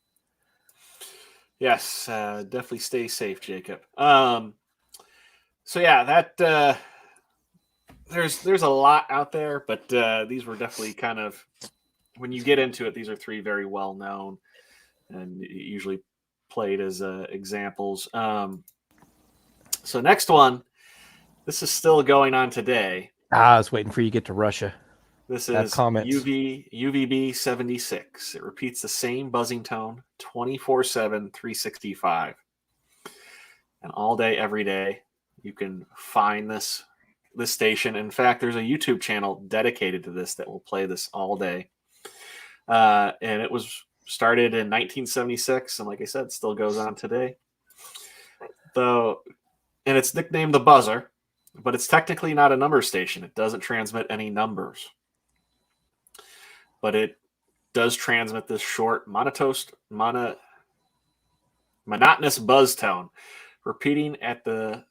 Yes, definitely stay safe, Jacob. So yeah, that there's a lot out there, but these were definitely kind of, when you get into it, these are three very well known and usually played as examples. So next one, this is still going on today. I was waiting for you to get to Russia. This Have is comments. UVB 76. It repeats the same buzzing tone 24/7, 365. And all day, every day, you can find this station. In fact, there's a YouTube channel dedicated to this that will play this all day. And it was started in 1976, and like I said, still goes on today. Though, and it's nicknamed the Buzzer, but it's technically not a number station. It doesn't transmit any numbers. But it does transmit this short, monotonous buzz tone, repeating at a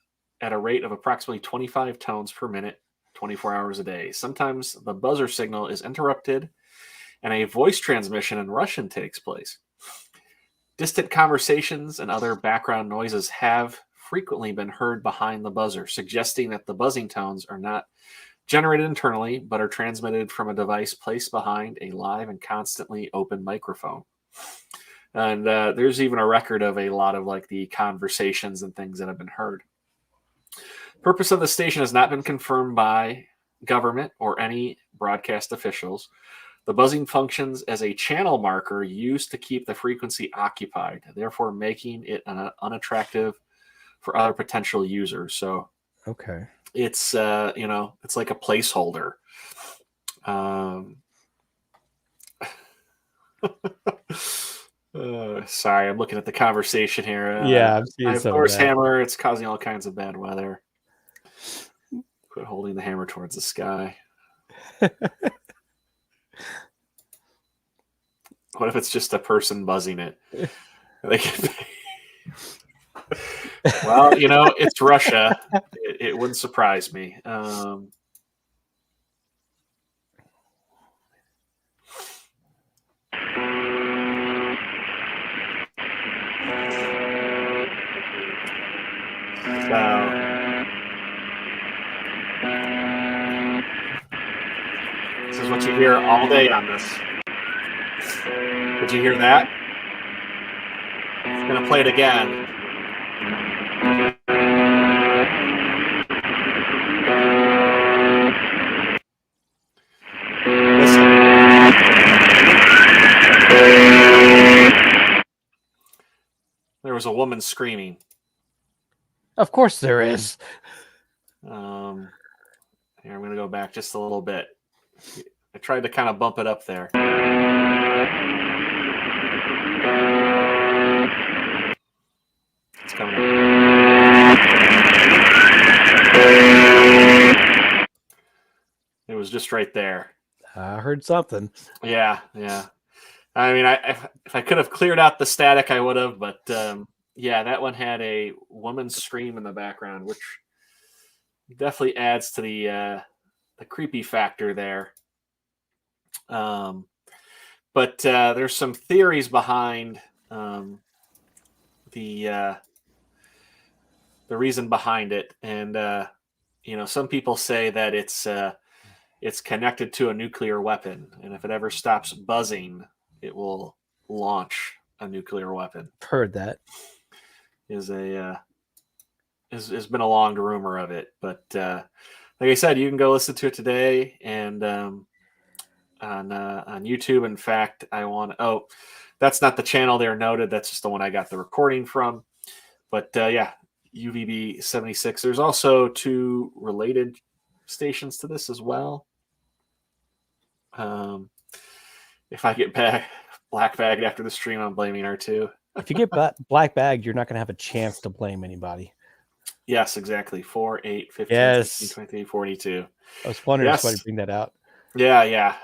rate of approximately 25 tones per minute, 24 hours a day. Sometimes the buzzer signal is interrupted and a voice transmission in Russian takes place. Distant conversations and other background noises have frequently been heard behind the buzzer, suggesting that the buzzing tones are not generated internally, but are transmitted from a device placed behind a live and constantly open microphone. And there's even a record of a lot of like the conversations and things that have been heard. Purpose of the station has not been confirmed by government or any broadcast officials. The buzzing functions as a channel marker used to keep the frequency occupied, therefore making it unattractive for other potential users. So Okay. it's it's like a placeholder. Sorry, I'm looking at the conversation here. Yeah, I'm seeing I have some of Thor's that. hammer. It's causing all kinds of bad weather. Quit holding the hammer towards the sky. What if it's just a person buzzing it? Well, it's Russia. It wouldn't surprise me. This is what you hear all day on this. Did you hear that? I'm going to play it again. Listen. There was a woman screaming. Of course there is. Here, I'm going to go back just a little bit. I tried to kind of bump it up there. It's coming up. It was just right there. I heard something. Yeah. I mean, if I could have cleared out the static, I would have. But yeah, that one had a woman's scream in the background, which definitely adds to the creepy factor there. But there's some theories behind the reason behind it, and some people say that it's connected to a nuclear weapon, and if it ever stops buzzing, it will launch a nuclear weapon. Heard that. Has been a long rumor of it, but like I said, you can go listen to it today and on YouTube. In fact, that's not the channel there noted. That's just the one I got the recording from. But yeah, UVB 76. There's also 2 related stations to this as well. If I get black bagged after the stream, I'm blaming R2. If you get black bagged, you're not going to have a chance to blame anybody. Yes, exactly. 4, 8, 15, Yes. 16, 23, 42. I was wondering Yes. why you bring that out. Yeah.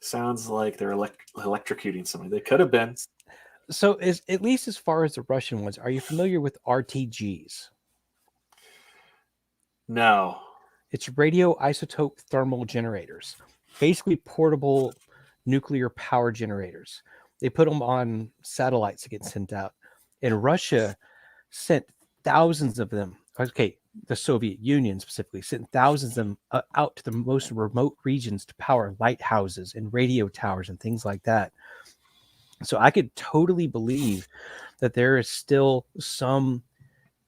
Sounds like they're electrocuting somebody. They could have been. So, at least as far as the Russian ones, are you familiar with RTGs? No. It's radioisotope thermal generators, basically portable nuclear power generators. They put them on satellites that get sent out. And Russia sent thousands of them. Okay, the Soviet Union specifically sent thousands of them out to the most remote regions to power lighthouses and radio towers and things like that. So I could totally believe that there is still some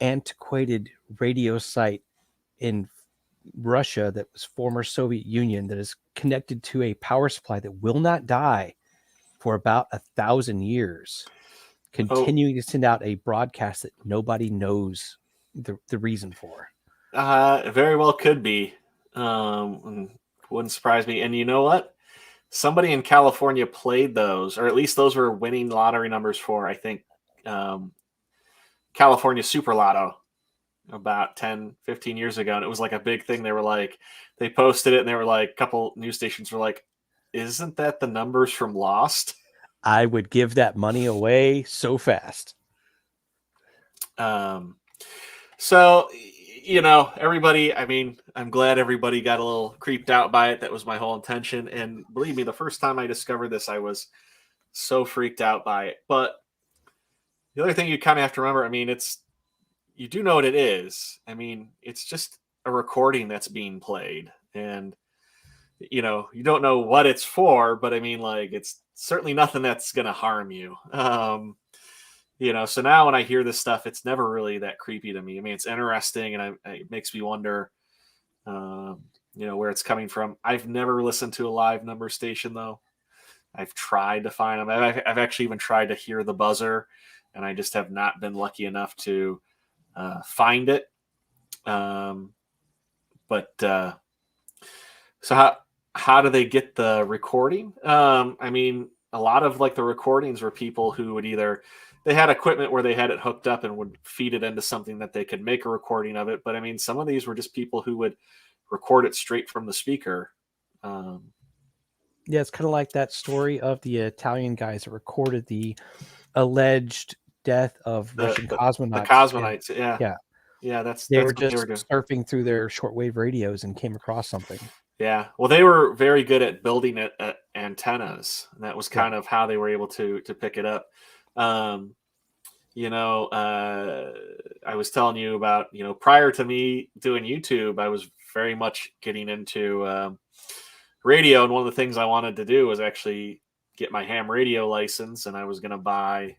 antiquated radio site in Russia that was former Soviet Union that is connected to a power supply that will not die for about 1,000 years, continuing to send out a broadcast that nobody knows the reason for. It very well could be. Wouldn't surprise me. And you know what? Somebody in California played those, or at least those were winning lottery numbers for, I think, California Super Lotto about 10, 15 years ago. And it was like a big thing. They posted it and they were like, a couple news stations were like, isn't that the numbers from Lost? I would give that money away so fast. So, everybody, I mean, I'm glad everybody got a little creeped out by it. That was my whole intention. And believe me, the first time I discovered this, I was so freaked out by it. But the other thing you kind of have to remember, I mean, it's you do know what it is. I mean, it's just a recording that's being played, and you don't know what it's for, but I mean, like, it's certainly nothing that's going to harm you. So now when I hear this stuff, it's never really that creepy to me. I mean, it's interesting, and it makes me wonder, where it's coming from. I've never listened to a live number station, though. I've tried to find them. I've actually even tried to hear the buzzer, and I just have not been lucky enough to find it. So how do they get the recording? I mean, a lot of like the recordings were people who would they had equipment where they had it hooked up and would feed it into something that they could make a recording of it. But I mean, some of these were just people who would record it straight from the speaker. Yeah, it's kind of like that story of the Italian guys that recorded the alleged death of Russian cosmonauts. The cosmonauts, yeah. Yeah, that's they what were just they were doing. surfing through their shortwave radios and came across something. Yeah, well, they were very good at building antennas, and that was kind of how they were able to pick it up. I was telling you about, prior to me doing YouTube, I was very much getting into radio, and one of the things I wanted to do was actually get my ham radio license, and I was going to buy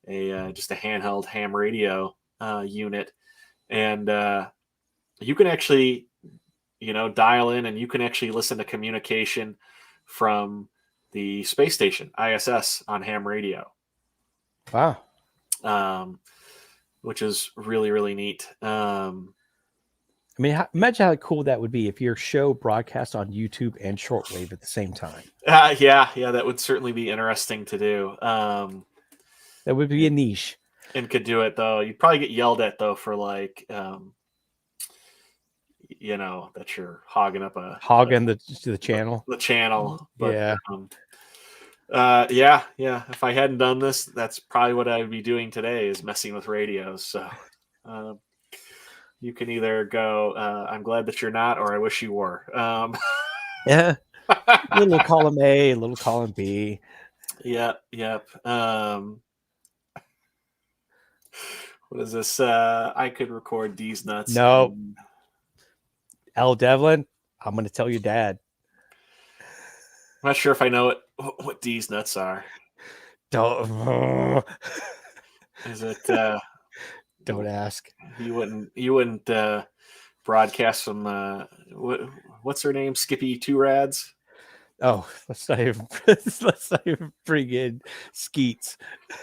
just a handheld ham radio unit, and you can actually dial in, and you can actually listen to communication from the space station ISS on ham radio. Wow. Which is really, really neat. I mean, imagine how cool that would be if your show broadcast on YouTube and shortwave at the same time. Yeah, that would certainly be interesting to do. That would be a niche. And could do it, though. You'd probably get yelled at, though, for like, that you're hogging the channel. The channel. But, yeah. If I hadn't done this, that's probably what I would be doing today, is messing with radios. So you can either go, I'm glad that you're not, or I wish you were. Yeah. Little column A, little column B. Yep. What is this? I could record these nuts. No. L. Devlin, I'm going to tell your dad. I'm not sure if I know what these nuts are. Don't. Is it? Don't ask. You wouldn't broadcast some. What's her name? Skippy Two Rads. Oh, let's not even bring in Skeets.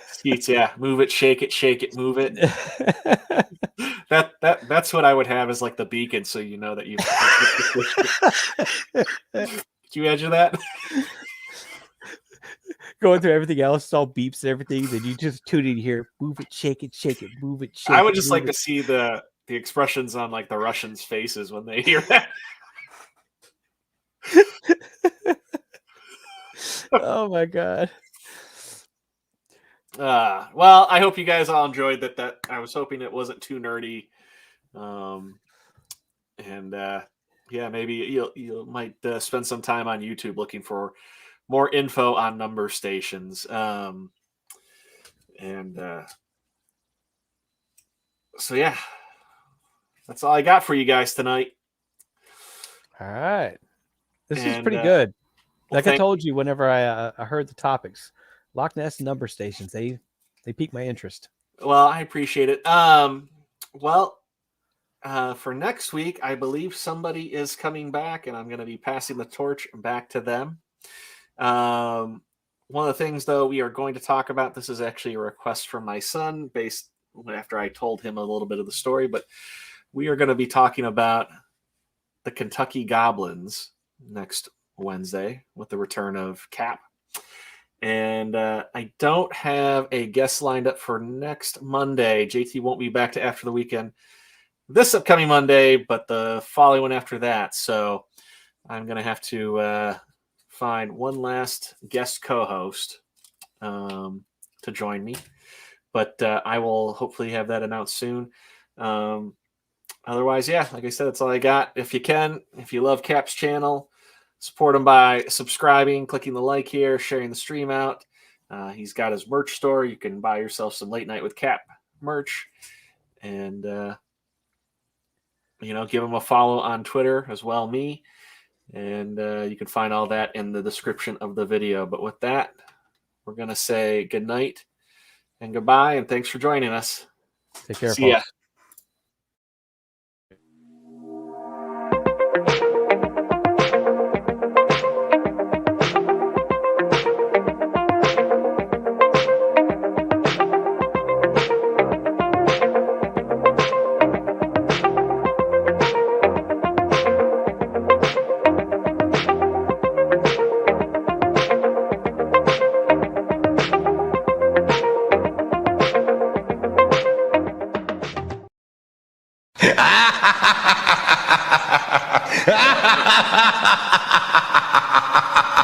Skeets, yeah. Move it, shake it, move it. That's what I would have as like the beacon, so you know that you. Can you imagine that? Going through everything else, it's all beeps and everything. Then you just tune in here, move it, shake it, move it, shake it. I would just like to see the expressions on like the Russians' faces when they hear that. Oh my god. Well, I hope you guys all enjoyed that. I was hoping it wasn't too nerdy. Maybe you might spend some time on YouTube looking for more info on number stations. So yeah, that's all I got for you guys tonight. All right. This is pretty good. Like I told you, whenever I heard the topics, Loch Ness number stations, they piqued my interest. Well, I appreciate it. For next week, I believe somebody is coming back, and I'm going to be passing the torch back to them. One of the things, though, we are going to talk about, this is actually a request from my son, based after I told him a little bit of the story, but we are going to be talking about the Kentucky Goblins next Wednesday with the return of Cap. And I don't have a guest lined up for next Monday. JT won't be back to after the weekend this upcoming Monday, but the following one after that. So I'm going to have to find one last guest co-host to join me. But I will hopefully have that announced soon. Otherwise, yeah, like I said, that's all I got. If you love Cap's channel, support him by subscribing, clicking the like here, sharing the stream out. He's got his merch store. You can buy yourself some Late Night with Cap merch. And, give him a follow on Twitter as well, me. And you can find all that in the description of the video. But with that, we're going to say good night and goodbye. And thanks for joining us. Take care, See ya. folks. Ha ha ha ha ha!